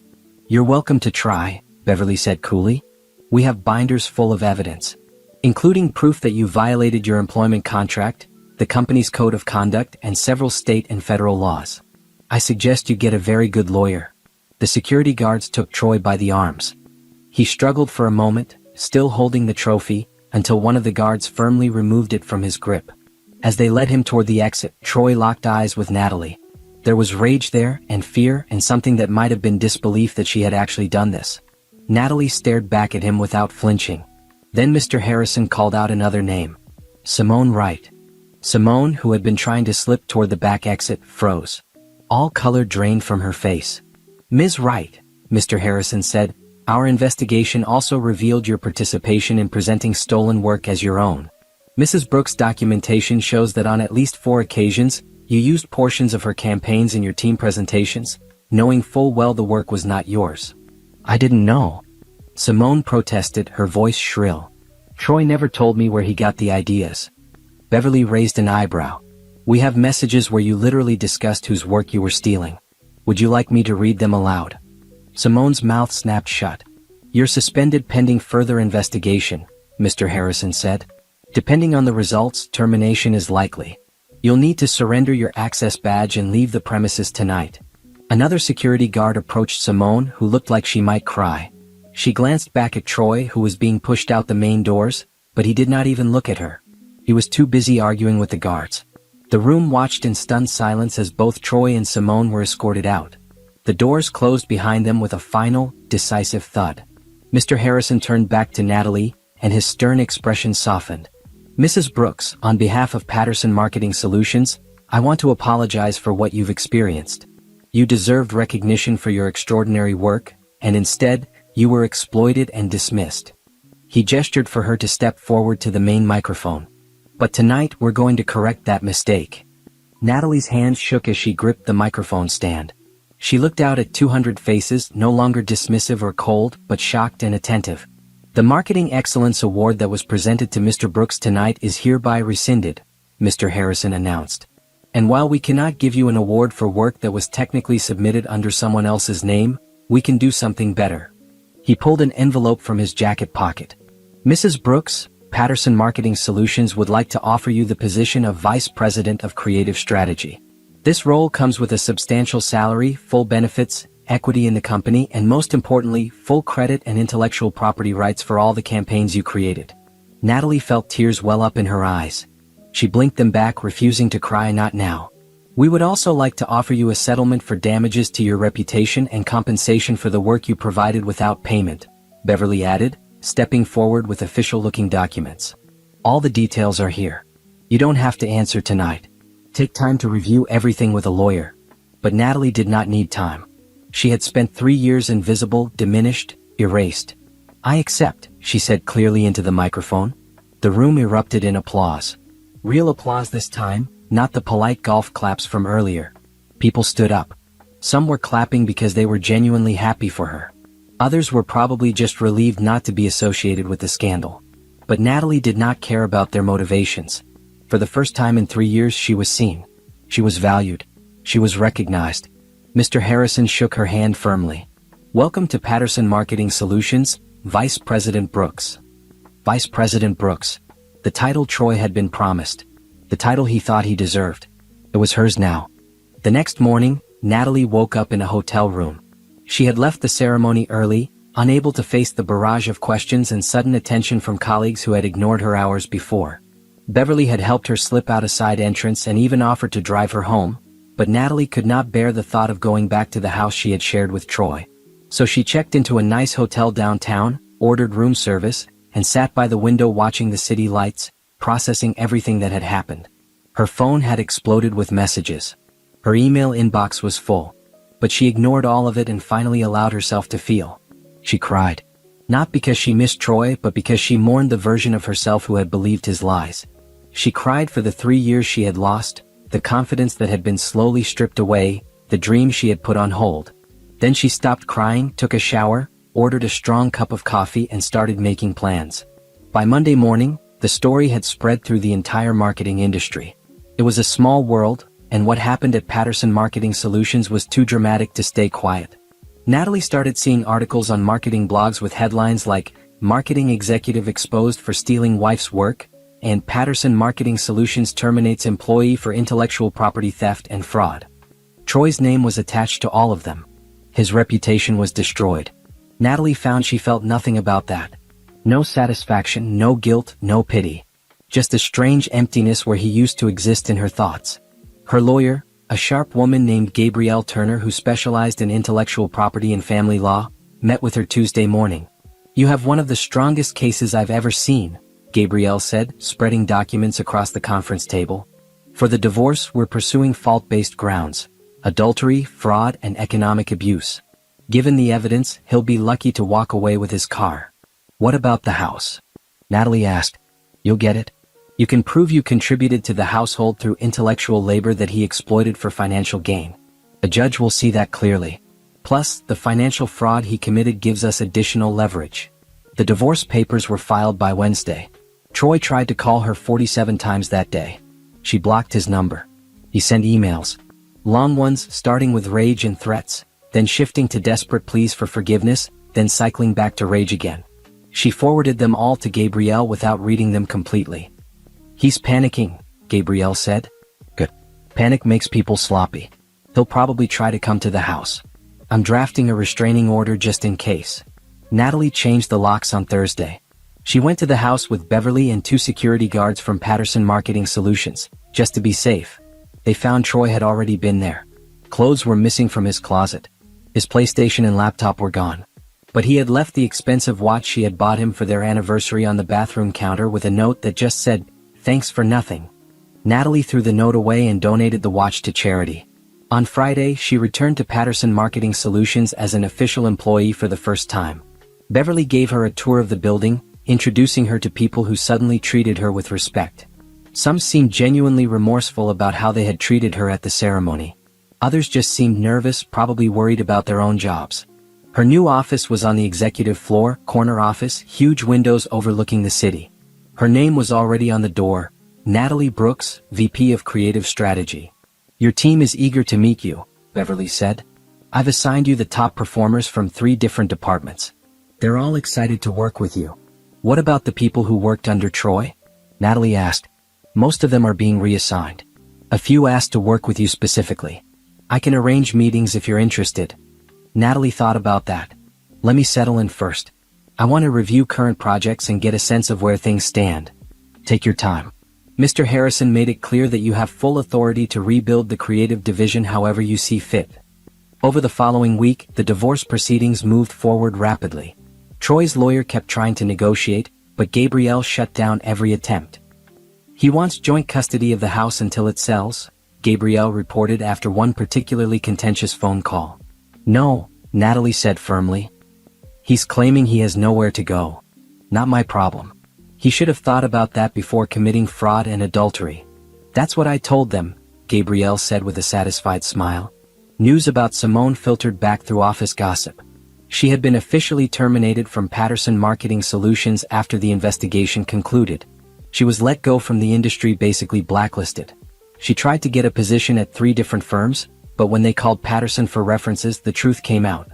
Speaker 1: "You're welcome to try," Beverly said coolly. "We have binders full of evidence, including proof that you violated your employment contract, the company's code of conduct, and several state and federal laws. I suggest you get a very good lawyer." The security guards took Troy by the arms. He struggled for a moment, still holding the trophy, until one of the guards firmly removed it from his grip. As they led him toward the exit, Troy locked eyes with Natalie. There was rage there, and fear, and something that might have been disbelief that she had actually done this. Natalie stared back at him without flinching. Then Mr. Harrison called out another name. Simone Wright. Simone, who had been trying to slip toward the back exit, froze. All color drained from her face. "Ms. Wright," Mr. Harrison said, "our investigation also revealed your participation in presenting stolen work as your own. Mrs. Brooks' documentation shows that on at least 4 occasions, you used portions of her campaigns in your team presentations, knowing full well the work was not yours." "I didn't know," Simone protested, her voice shrill. "Troy never told me where he got the ideas." Beverly raised an eyebrow. "We have messages where you literally discussed whose work you were stealing. Would you like me to read them aloud?" Simone's mouth snapped shut. "You're suspended pending further investigation," Mr. Harrison said. "Depending on the results, termination is likely. You'll need to surrender your access badge and leave the premises tonight." Another security guard approached Simone, who looked like she might cry. She glanced back at Troy, who was being pushed out the main doors, but he did not even look at her. He was too busy arguing with the guards. The room watched in stunned silence as both Troy and Simone were escorted out. The doors closed behind them with a final, decisive thud. Mr. Harrison turned back to Natalie, and his stern expression softened. Mrs. Brooks, on behalf of Patterson Marketing Solutions, I want to apologize for what you've experienced. You deserved recognition for your extraordinary work, and instead, you were exploited and dismissed. He gestured for her to step forward to the main microphone. But tonight we're going to correct that mistake. Natalie's hand shook as she gripped the microphone stand. She looked out at 200 faces, no longer dismissive or cold, but shocked and attentive. The Marketing Excellence Award that was presented to Mr. Brooks tonight is hereby rescinded, Mr. Harrison announced. And while we cannot give you an award for work that was technically submitted under someone else's name, we can do something better. He pulled an envelope from his jacket pocket. Mrs. Brooks, Patterson Marketing Solutions would like to offer you the position of Vice President of Creative Strategy. This role comes with a substantial salary, full benefits, equity in the company, and most importantly, full credit and intellectual property rights for all the campaigns you created. Natalie felt tears well up in her eyes. She blinked them back, refusing to cry. Not now. We would also like to offer you a settlement for damages to your reputation and compensation for the work you provided without payment, Beverly added, stepping forward with official-looking documents. All the details are here. You don't have to answer tonight. Take time to review everything with a lawyer. But Natalie did not need time. She had spent 3 years invisible, diminished, erased. I accept, she said clearly into the microphone. The room erupted in applause. Real applause this time, not the polite golf claps from earlier. People stood up. Some were clapping because they were genuinely happy for her. Others were probably just relieved not to be associated with the scandal. But Natalie did not care about their motivations. For the first time in 3 years she was seen. She was valued. She was recognized. Mr. Harrison shook her hand firmly. Welcome to Patterson Marketing Solutions, Vice President Brooks. Vice President Brooks. The title Troy had been promised. The title he thought he deserved. It was hers now. The next morning, Natalie woke up in a hotel room. She had left the ceremony early, unable to face the barrage of questions and sudden attention from colleagues who had ignored her hours before. Beverly had helped her slip out a side entrance and even offered to drive her home, but Natalie could not bear the thought of going back to the house she had shared with Troy. So she checked into a nice hotel downtown, ordered room service, and sat by the window watching the city lights, processing everything that had happened. Her phone had exploded with messages. Her email inbox was full. But she ignored all of it and finally allowed herself to feel. She cried. Not because she missed Troy, but because she mourned the version of herself who had believed his lies. She cried for the 3 years she had lost, the confidence that had been slowly stripped away, the dreams she had put on hold. Then she stopped crying, took a shower, ordered a strong cup of coffee and started making plans. By Monday morning, the story had spread through the entire marketing industry. It was a small world, and what happened at Patterson Marketing Solutions was too dramatic to stay quiet. Natalie started seeing articles on marketing blogs with headlines like, Marketing Executive Exposed for Stealing Wife's Work, and Patterson Marketing Solutions Terminates Employee for Intellectual Property Theft and Fraud. Troy's name was attached to all of them. His reputation was destroyed. Natalie found she felt nothing about that. No satisfaction, no guilt, no pity. Just a strange emptiness where he used to exist in her thoughts. Her lawyer, a sharp woman named Gabrielle Turner who specialized in intellectual property and family law, met with her Tuesday morning. You have one of the strongest cases I've ever seen, Gabrielle said, spreading documents across the conference table. For the divorce, we're pursuing fault-based grounds: adultery, fraud, and economic abuse. Given the evidence, he'll be lucky to walk away with his car. What about the house? Natalie asked. You'll get it. You can prove you contributed to the household through intellectual labor that he exploited for financial gain. A judge will see that clearly. Plus, the financial fraud he committed gives us additional leverage. The divorce papers were filed by Wednesday. Troy tried to call her 47 times that day. She blocked his number. He sent emails. Long ones starting with rage and threats, then shifting to desperate pleas for forgiveness, then cycling back to rage again. She forwarded them all to Gabrielle without reading them completely. He's panicking, Gabrielle said. Good. Panic makes people sloppy. He'll probably try to come to the house. I'm drafting a restraining order just in case. Natalie changed the locks on Thursday. She went to the house with Beverly and 2 security guards from Patterson Marketing Solutions, just to be safe. They found Troy had already been there. Clothes were missing from his closet. His PlayStation and laptop were gone. But he had left the expensive watch she had bought him for their anniversary on the bathroom counter with a note that just said, Thanks for nothing. Natalie threw the note away and donated the watch to charity. On Friday, she returned to Patterson Marketing Solutions as an official employee for the first time. Beverly gave her a tour of the building, introducing her to people who suddenly treated her with respect. Some seemed genuinely remorseful about how they had treated her at the ceremony. Others just seemed nervous, probably worried about their own jobs. Her new office was on the executive floor, corner office, huge windows overlooking the city. Her name was already on the door, Natalie Brooks, VP of Creative Strategy. Your team is eager to meet you, Beverly said. I've assigned you the top performers from 3 different departments. They're all excited to work with you. What about the people who worked under Troy? Natalie asked. Most of them are being reassigned. A few asked to work with you specifically. I can arrange meetings if you're interested. Natalie thought about that. Let me settle in first. I want to review current projects and get a sense of where things stand. Take your time. Mr. Harrison made it clear that you have full authority to rebuild the creative division however you see fit. Over the following week, the divorce proceedings moved forward rapidly. Troy's lawyer kept trying to negotiate, but Gabrielle shut down every attempt. He wants joint custody of the house until it sells, Gabrielle reported after one particularly contentious phone call. No, Natalie said firmly. He's claiming he has nowhere to go. Not my problem. He should have thought about that before committing fraud and adultery. That's what I told them, Gabrielle said with a satisfied smile. News about Simone filtered back through office gossip. She had been officially terminated from Patterson Marketing Solutions after the investigation concluded. She was let go from the industry, basically blacklisted. She tried to get a position at 3 different firms, but when they called Patterson for references, the truth came out.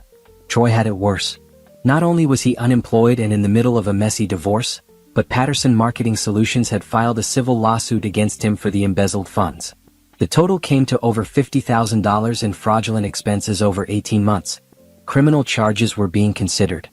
Speaker 1: Troy had it worse. Not only was he unemployed and in the middle of a messy divorce, but Patterson Marketing Solutions had filed a civil lawsuit against him for the embezzled funds. The total came to over $50,000 in fraudulent expenses over 18 months. Criminal charges were being considered.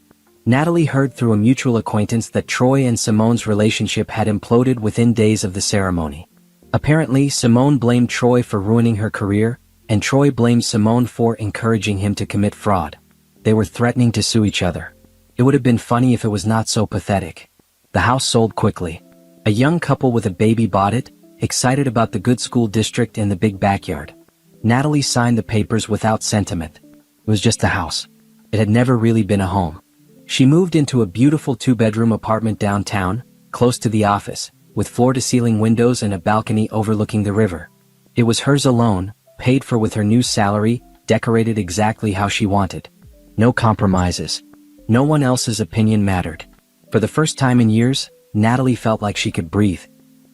Speaker 1: Natalie heard through a mutual acquaintance that Troy and Simone's relationship had imploded within days of the ceremony. Apparently, Simone blamed Troy for ruining her career, and Troy blamed Simone for encouraging him to commit fraud. They were threatening to sue each other. It would have been funny if it was not so pathetic. The house sold quickly. A young couple with a baby bought it, excited about the good school district and the big backyard. Natalie signed the papers without sentiment. It was just a house. It had never really been a home. She moved into a beautiful 2-bedroom apartment downtown, close to the office, with floor-to-ceiling windows and a balcony overlooking the river. It was hers alone, paid for with her new salary, decorated exactly how she wanted. No compromises. No one else's opinion mattered. For the first time in years, Natalie felt like she could breathe.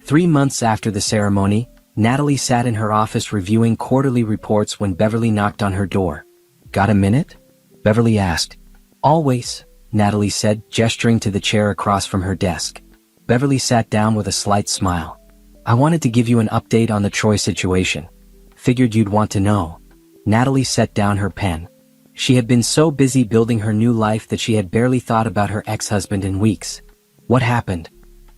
Speaker 1: 3 months after the ceremony, Natalie sat in her office reviewing quarterly reports when Beverly knocked on her door. Got a minute? Beverly asked. Always, Natalie said, gesturing to the chair across from her desk. Beverly sat down with a slight smile. I wanted to give you an update on the Troy situation. Figured you'd want to know. Natalie set down her pen. She had been so busy building her new life that she had barely thought about her ex-husband in weeks. What happened?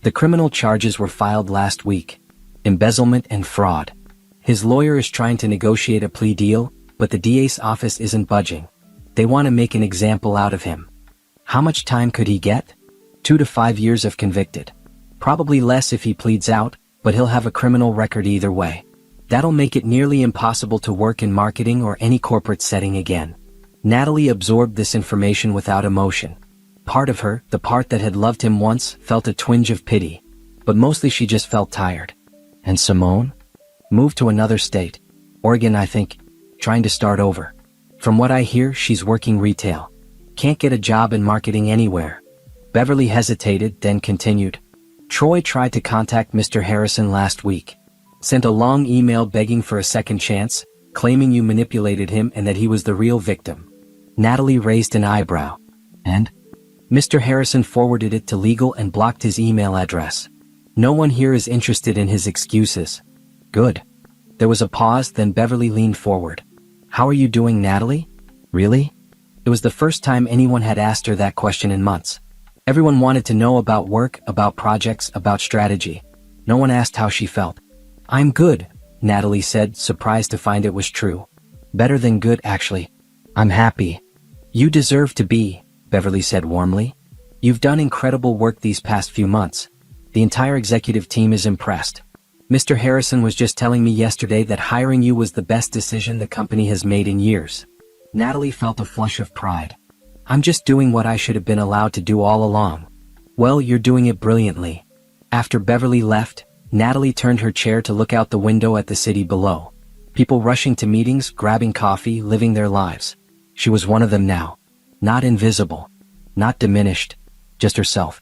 Speaker 1: The criminal charges were filed last week. Embezzlement and fraud. His lawyer is trying to negotiate a plea deal, but the DA's office isn't budging. They want to make an example out of him. How much time could he get? 2 to 5 years if convicted. Probably less if he pleads out, but he'll have a criminal record either way. That'll make it nearly impossible to work in marketing or any corporate setting again. Natalie absorbed this information without emotion. Part of her, the part that had loved him once, felt a twinge of pity. But mostly she just felt tired. And Simone? Moved to another state. Oregon, I think. Trying to start over. From what I hear, she's working retail. Can't get a job in marketing anywhere. Beverly hesitated, then continued. Troy tried to contact Mr. Harrison last week. Sent a long email begging for a second chance, claiming you manipulated him and that he was the real victim. Natalie raised an eyebrow. And? Mr. Harrison forwarded it to legal and blocked his email address. No one here is interested in his excuses. Good. There was a pause, then Beverly leaned forward. How are you doing, Natalie? Really? It was the first time anyone had asked her that question in months. Everyone wanted to know about work, about projects, about strategy. No one asked how she felt. I'm good, Natalie said, surprised to find it was true. Better than good, actually. I'm happy. You deserve to be, Beverly said warmly. You've done incredible work these past few months. The entire executive team is impressed. Mr. Harrison was just telling me yesterday that hiring you was the best decision the company has made in years. Natalie felt a flush of pride. I'm just doing what I should have been allowed to do all along. Well, you're doing it brilliantly. After Beverly left, Natalie turned her chair to look out the window at the city below. People rushing to meetings, grabbing coffee, living their lives. She was one of them now. Not invisible. Not diminished. Just herself.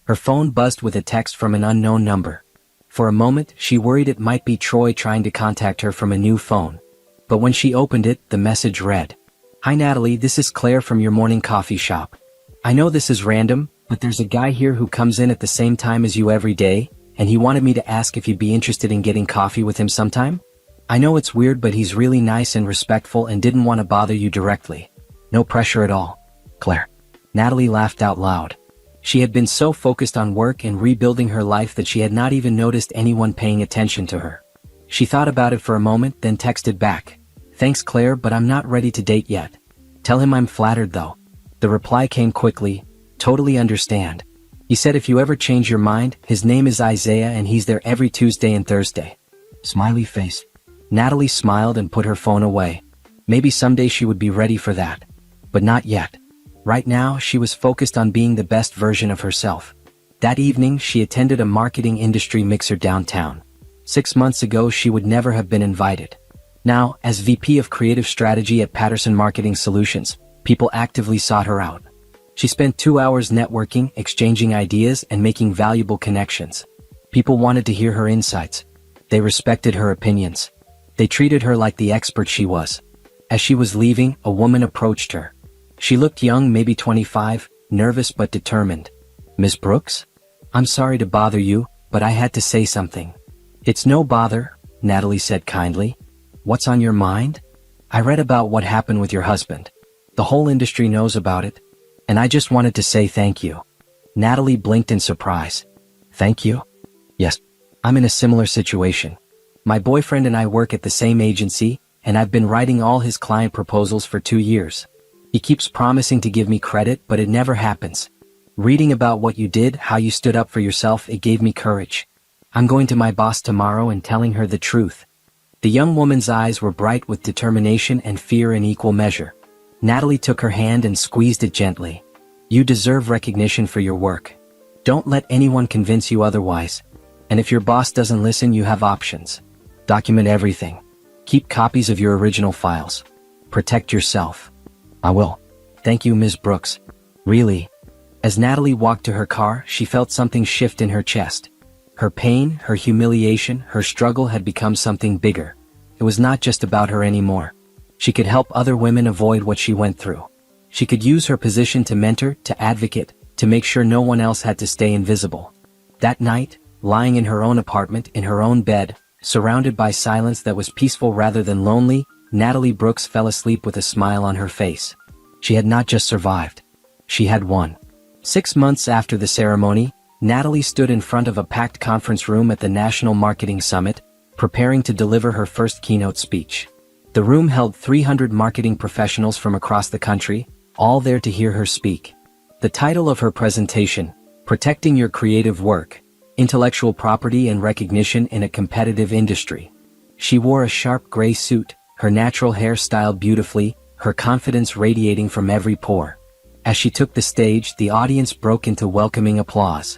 Speaker 1: Her phone buzzed with a text from an unknown number. For a moment, she worried it might be Troy trying to contact her from a new phone. But when she opened it, the message read, "Hi Natalie, this is Claire from your morning coffee shop. I know this is random, but there's a guy here who comes in at the same time as you every day, and he wanted me to ask if you'd be interested in getting coffee with him sometime. I know it's weird, but he's really nice and respectful and didn't want to bother you directly. No pressure at all. Claire." Natalie laughed out loud. She had been so focused on work and rebuilding her life that she had not even noticed anyone paying attention to her. She thought about it for a moment, then texted back, "Thanks Claire, but I'm not ready to date yet. Tell him I'm flattered though." The reply came quickly, "Totally understand. He said if you ever change your mind, his name is Isaiah and he's there every Tuesday and Thursday." Smiley face. Natalie smiled and put her phone away. Maybe someday she would be ready for that. But not yet. Right now, she was focused on being the best version of herself. That evening, she attended a marketing industry mixer downtown. 6 months ago, she would never have been invited. Now, as VP of Creative Strategy at Patterson Marketing Solutions, people actively sought her out. She spent 2 hours networking, exchanging ideas, and making valuable connections. People wanted to hear her insights. They respected her opinions. They treated her like the expert she was. As she was leaving, a woman approached her. She looked young, maybe 25, nervous but determined. "Miss Brooks? I'm sorry to bother you, but I had to say something." "It's no bother," Natalie said kindly. "What's on your mind?" "I read about what happened with your husband. The whole industry knows about it. And I just wanted to say thank you." Natalie blinked in surprise. "Thank you?" "Yes. I'm in a similar situation. My boyfriend and I work at the same agency, and I've been writing all his client proposals for 2 years. He keeps promising to give me credit, but it never happens. Reading about what you did, how you stood up for yourself, it gave me courage. I'm going to my boss tomorrow and telling her the truth." The young woman's eyes were bright with determination and fear in equal measure. Natalie took her hand and squeezed it gently. "You deserve recognition for your work. Don't let anyone convince you otherwise. And if your boss doesn't listen, you have options. Document everything. Keep copies of your original files. Protect yourself." "I will. Thank you, Ms. Brooks. Really." As Natalie walked to her car, she felt something shift in her chest. Her pain, her humiliation, her struggle had become something bigger. It was not just about her anymore. She could help other women avoid what she went through. She could use her position to mentor, to advocate, to make sure no one else had to stay invisible. That night, lying in her own apartment, in her own bed, surrounded by silence that was peaceful rather than lonely, Natalie Brooks fell asleep with a smile on her face. She had not just survived. She had won. 6 months after the ceremony, Natalie stood in front of a packed conference room at the National Marketing Summit, preparing to deliver her first keynote speech. The room held 300 marketing professionals from across the country, all there to hear her speak. The title of her presentation, "Protecting Your Creative Work, Intellectual Property and Recognition in a Competitive Industry." She wore a sharp gray suit, her natural hair styled beautifully, her confidence radiating from every pore. As she took the stage, the audience broke into welcoming applause.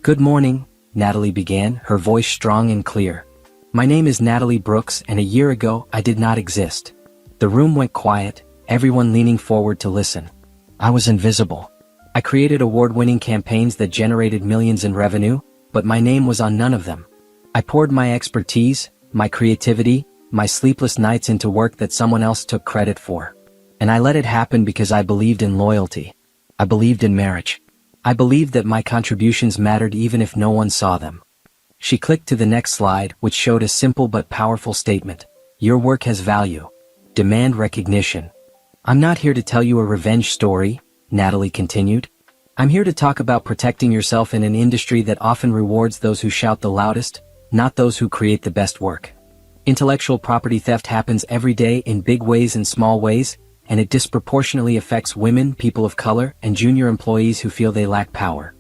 Speaker 1: "Good morning," Natalie began, her voice strong and clear. "My name is Natalie Brooks, and a year ago, I did not exist." The room went quiet, everyone leaning forward to listen. "I was invisible. I created award-winning campaigns that generated millions in revenue, but my name was on none of them. I poured my expertise, my creativity, my sleepless nights into work that someone else took credit for. And I let it happen because I believed in loyalty. I believed in marriage. I believed that my contributions mattered even if no one saw them." She clicked to the next slide, which showed a simple but powerful statement. "Your work has value. Demand recognition." "I'm not here to tell you a revenge story," Natalie continued. "I'm here to talk about protecting yourself in an industry that often rewards those who shout the loudest, not those who create the best work. Intellectual property theft happens every day in big ways and small ways, and it disproportionately affects women, people of color, and junior employees who feel they lack power.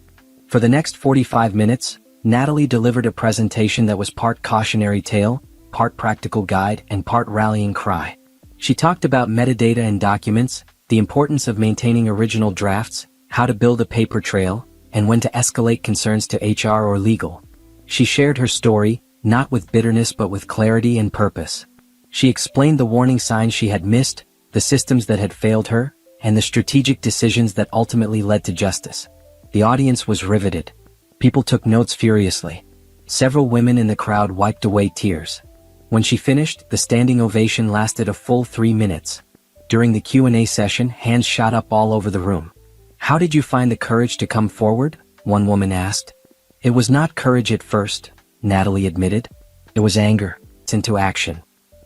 Speaker 1: For the next 45 minutes, Natalie delivered a presentation that was part cautionary tale, part practical guide, and part rallying cry. She talked about metadata and documents, the importance of maintaining original drafts, how to build a paper trail, and when to escalate concerns to HR or legal. She shared her story, not with bitterness but with clarity and purpose. She explained the warning signs she had missed, the systems that had failed her, and the strategic decisions that ultimately led to justice. The audience was riveted. People took notes furiously. Several women in the crowd wiped away tears. When she finished, the standing ovation lasted a full 3 minutes. During the Q&A session, hands shot up all over the room. "How did you find the courage to come forward?" one woman asked. "It was not courage at first," Natalie admitted. "It was anger. It's into action."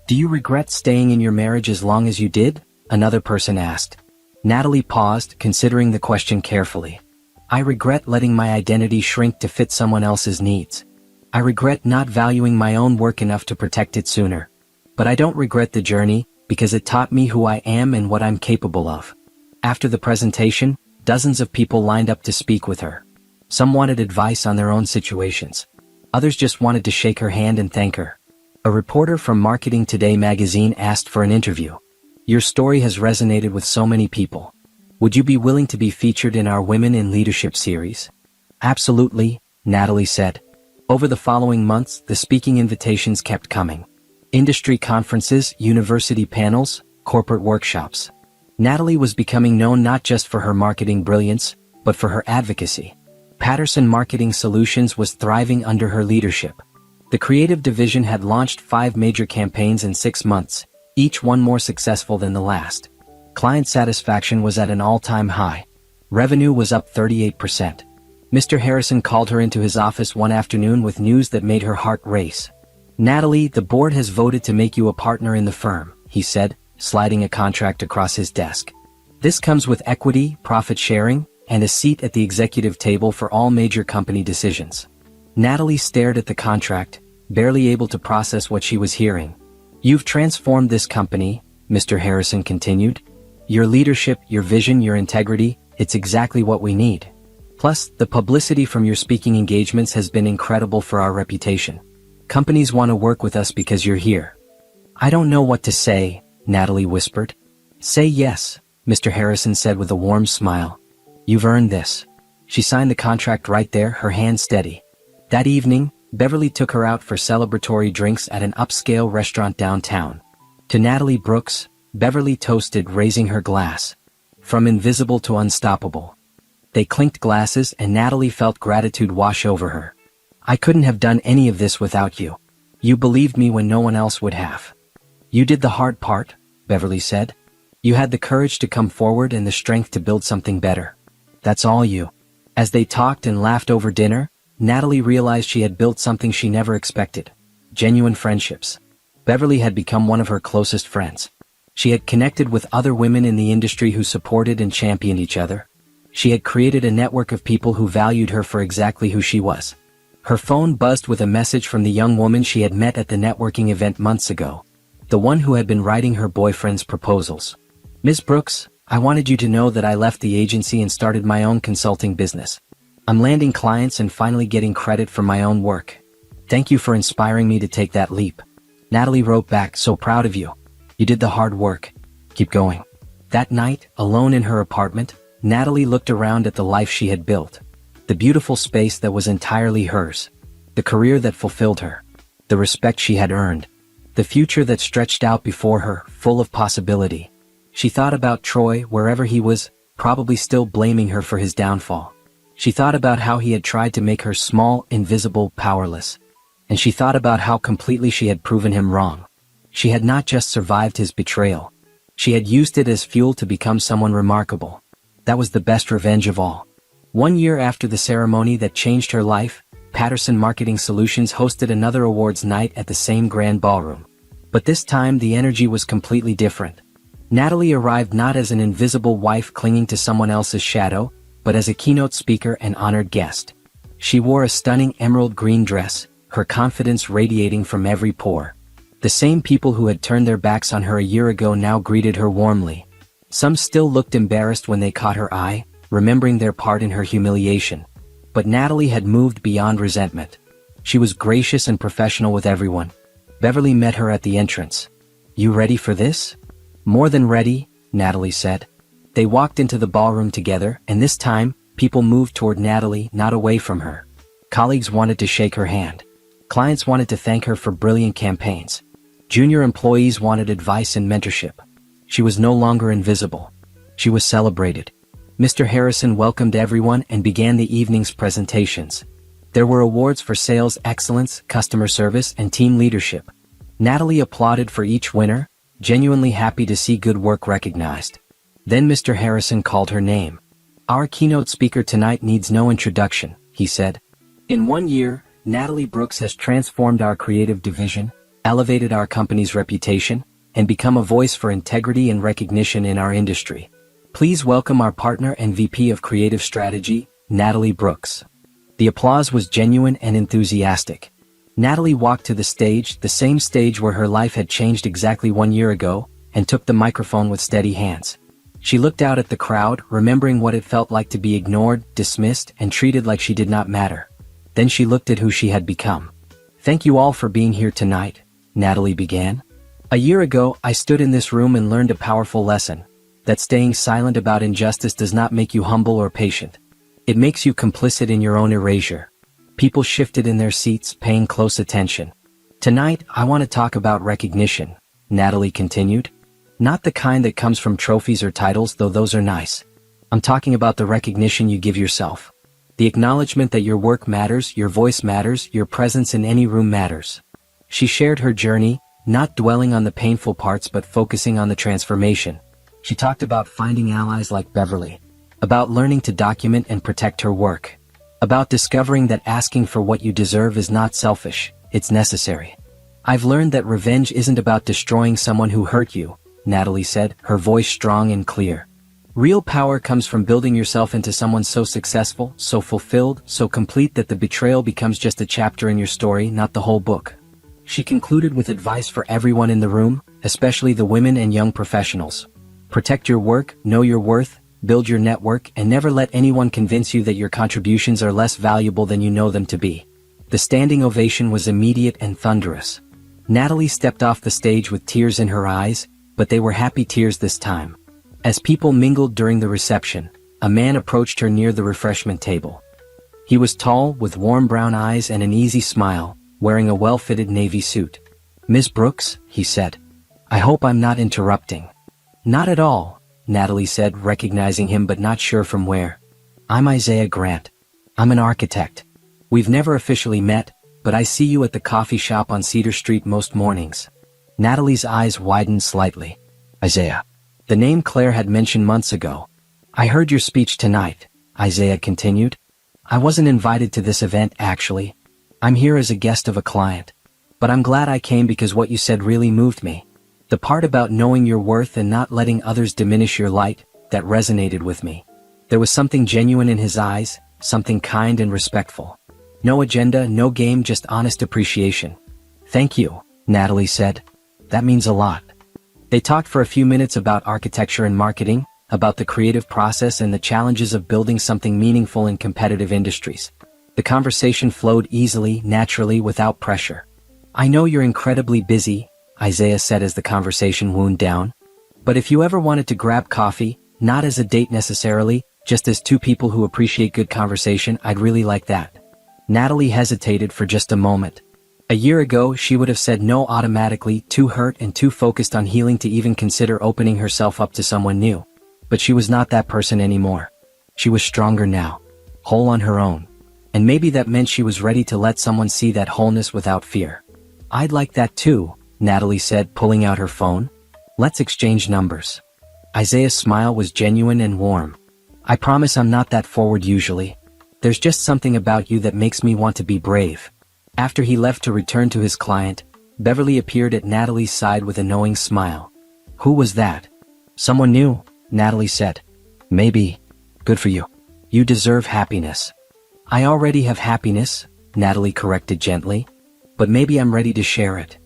Speaker 1: "Do you regret staying in your marriage as long as you did?" another person asked. Natalie paused, considering the question carefully. "I regret letting my identity shrink to fit someone else's needs. I regret not valuing my own work enough to protect it sooner. But I don't regret the journey, because it taught me who I am and what I'm capable of." After the presentation, dozens of people lined up to speak with her. Some wanted advice on their own situations. Others just wanted to shake her hand and thank her. A reporter from Marketing Today magazine asked for an interview. "Your story has resonated with so many people. Would you be willing to be featured in our Women in Leadership series?" "Absolutely," Natalie said. Over the following months, the speaking invitations kept coming. Industry conferences, university panels, corporate workshops. Natalie was becoming known not just for her marketing brilliance, but for her advocacy. Patterson Marketing Solutions was thriving under her leadership. The creative division had launched 5 major campaigns in 6 months, each one more successful than the last. Client satisfaction was at an all-time high. Revenue was up 38%. Mr. Harrison called her into his office one afternoon with news that made her heart race. "Natalie, the board has voted to make you a partner in the firm," he said, sliding a contract across his desk. "This comes with equity, profit sharing, and a seat at the executive table for all major company decisions." Natalie stared at the contract, barely able to process what she was hearing. "You've transformed this company," Mr. Harrison continued. "Your leadership, your vision, your integrity, it's exactly what we need. Plus, the publicity from your speaking engagements has been incredible for our reputation. Companies want to work with us because you're here." "I don't know what to say," Natalie whispered. "Say yes," Mr. Harrison said with a warm smile. "You've earned this." She signed the contract right there, her hand steady. That evening, Beverly took her out for celebratory drinks at an upscale restaurant downtown. To Natalie Brooks, Beverly toasted, raising her glass. From invisible to unstoppable. They clinked glasses and Natalie felt gratitude wash over her. "I couldn't have done any of this without you. You believed me when no one else would have. You did the hard part," Beverly said. "You had the courage to come forward and the strength to build something better. That's all you." As they talked and laughed over dinner, Natalie realized she had built something she never expected. Genuine friendships. Beverly had become one of her closest friends. She had connected with other women in the industry who supported and championed each other. She had created a network of people who valued her for exactly who she was. Her phone buzzed with a message from the young woman she had met at the networking event months ago. The one who had been writing her boyfriend's proposals. "Ms. Brooks, I wanted you to know that I left the agency and started my own consulting business. I'm landing clients and finally getting credit for my own work. Thank you for inspiring me to take that leap." Natalie wrote back, "So proud of you. You did the hard work. Keep going." That night, alone in her apartment, Natalie looked around at the life she had built. The beautiful space that was entirely hers. The career that fulfilled her. The respect she had earned. The future that stretched out before her, full of possibility. She thought about Troy, wherever he was, probably still blaming her for his downfall. She thought about how he had tried to make her small, invisible, powerless. And she thought about how completely she had proven him wrong. She had not just survived his betrayal. She had used it as fuel to become someone remarkable. That was the best revenge of all. 1 year after the ceremony that changed her life, Patterson Marketing Solutions hosted another awards night at the same grand ballroom. But this time the energy was completely different. Natalie arrived not as an invisible wife clinging to someone else's shadow, but as a keynote speaker and honored guest. She wore a stunning emerald green dress, her confidence radiating from every pore. The same people who had turned their backs on her a year ago now greeted her warmly. Some still looked embarrassed when they caught her eye, remembering their part in her humiliation. But Natalie had moved beyond resentment. She was gracious and professional with everyone. Beverly met her at the entrance. "You ready for this?" "More than ready," Natalie said. They walked into the ballroom together, and this time, people moved toward Natalie, not away from her. Colleagues wanted to shake her hand. Clients wanted to thank her for brilliant campaigns. Junior employees wanted advice and mentorship. She was no longer invisible. She was celebrated. Mr. Harrison welcomed everyone and began the evening's presentations. There were awards for sales excellence, customer service, and team leadership. Natalie applauded for each winner, genuinely happy to see good work recognized. Then Mr. Harrison called her name. "Our keynote speaker tonight needs no introduction," he said. "In 1 year, Natalie Brooks has transformed our creative division, elevated our company's reputation, and become a voice for integrity and recognition in our industry. Please welcome our partner and VP of Creative Strategy, Natalie Brooks." The applause was genuine and enthusiastic. Natalie walked to the same stage where her life had changed exactly 1 year ago, and took the microphone with steady hands. She looked out at the crowd, remembering what it felt like to be ignored, dismissed, and treated like she did not matter. Then she looked at who she had become. "Thank you all for being here tonight," Natalie began. "A year ago, I stood in this room and learned a powerful lesson, that staying silent about injustice does not make you humble or patient. It makes you complicit in your own erasure." People shifted in their seats, paying close attention. "Tonight, I want to talk about recognition," Natalie continued. "Not the kind that comes from trophies or titles, though those are nice. I'm talking about the recognition you give yourself. The acknowledgement that your work matters, your voice matters, your presence in any room matters." She shared her journey, not dwelling on the painful parts but focusing on the transformation. She talked about finding allies like Beverly, about learning to document and protect her work, about discovering that asking for what you deserve is not selfish, it's necessary. "I've learned that revenge isn't about destroying someone who hurt you," Natalie said, her voice strong and clear. "Real power comes from building yourself into someone so successful, so fulfilled, so complete that the betrayal becomes just a chapter in your story, not the whole book." She concluded with advice for everyone in the room, especially the women and young professionals. "Protect your work, know your worth, build your network, and never let anyone convince you that your contributions are less valuable than you know them to be." The standing ovation was immediate and thunderous. Natalie stepped off the stage with tears in her eyes, but they were happy tears this time. As people mingled during the reception, a man approached her near the refreshment table. He was tall, with warm brown eyes and an easy smile, wearing a well-fitted navy suit. "Miss Brooks," he said. "I hope I'm not interrupting." "Not at all," Natalie said, recognizing him but not sure from where. "I'm Isaiah Grant. I'm an architect. We've never officially met, but I see you at the coffee shop on Cedar Street most mornings." Natalie's eyes widened slightly. "Isaiah." The name Claire had mentioned months ago. "I heard your speech tonight," Isaiah continued. "I wasn't invited to this event, actually. I'm here as a guest of a client. But I'm glad I came because what you said really moved me. The part about knowing your worth and not letting others diminish your light, that resonated with me." There was something genuine in his eyes, something kind and respectful. No agenda, no game, just honest appreciation. "Thank you," Natalie said. "That means a lot." They talked for a few minutes about architecture and marketing, about the creative process and the challenges of building something meaningful in competitive industries. The conversation flowed easily, naturally, without pressure. "I know you're incredibly busy," Isaiah said as the conversation wound down. "But if you ever wanted to grab coffee, not as a date necessarily, just as two people who appreciate good conversation, I'd really like that." Natalie hesitated for just a moment. A year ago, she would have said no automatically, too hurt and too focused on healing to even consider opening herself up to someone new. But she was not that person anymore. She was stronger now, whole on her own. And maybe that meant she was ready to let someone see that wholeness without fear. "I'd like that too," Natalie said, pulling out her phone. "Let's exchange numbers." Isaiah's smile was genuine and warm. "I promise I'm not that forward usually. There's just something about you that makes me want to be brave." After he left to return to his client, Beverly appeared at Natalie's side with a knowing smile. "Who was that?" "Someone new," Natalie said. "Maybe. Good for you. You deserve happiness." "I already have happiness," Natalie corrected gently. "But maybe I'm ready to share it."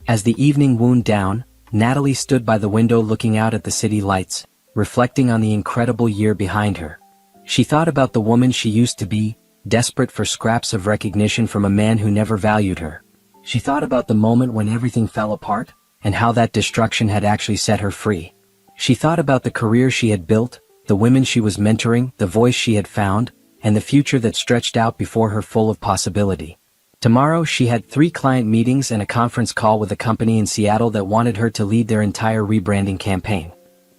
Speaker 1: As the evening wound down, Natalie stood by the window looking out at the city lights, reflecting on the incredible year behind her. She thought about the woman she used to be, desperate for scraps of recognition from a man who never valued her. She thought about the moment when everything fell apart, and how that destruction had actually set her free. She thought about the career she had built, the women she was mentoring, the voice she had found, and the future that stretched out before her full of possibility. Tomorrow she had 3 client meetings and a conference call with a company in Seattle that wanted her to lead their entire rebranding campaign.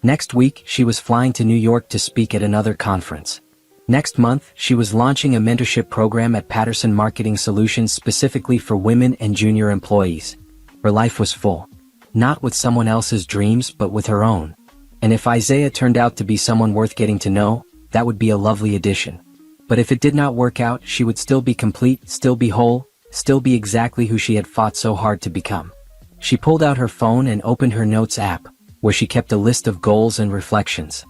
Speaker 1: Next week, she was flying to New York to speak at another conference. Next month, she was launching a mentorship program at Patterson Marketing Solutions specifically for women and junior employees. Her life was full. Not with someone else's dreams, but with her own. And if Isaiah turned out to be someone worth getting to know, that would be a lovely addition. But if it did not work out, she would still be complete, still be whole, still be exactly who she had fought so hard to become. She pulled out her phone and opened her notes app, where she kept a list of goals and reflections.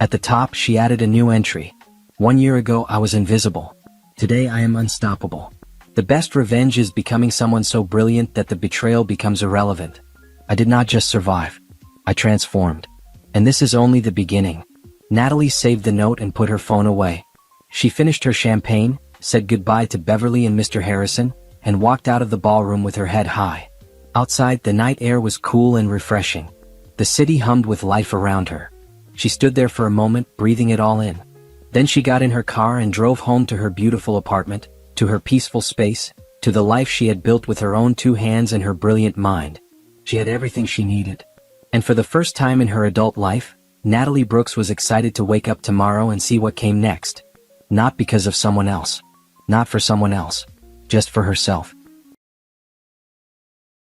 Speaker 1: At the top, she added a new entry. 1 year ago, I was invisible. Today, I am unstoppable. The best revenge is becoming someone so brilliant that the betrayal becomes irrelevant. I did not just survive. I transformed. And this is only the beginning. Natalie saved the note and put her phone away. She finished her champagne, said goodbye to Beverly and Mr. Harrison, and walked out of the ballroom with her head high. Outside, the night air was cool and refreshing. The city hummed with life around her. She stood there for a moment, breathing it all in. Then she got in her car and drove home to her beautiful apartment, to her peaceful space, to the life she had built with her own 2 hands and her brilliant mind. She had everything she needed. And for the first time in her adult life, Natalie Brooks was excited to wake up tomorrow and see what came next. Not because of someone else. Not for someone else. Just for herself.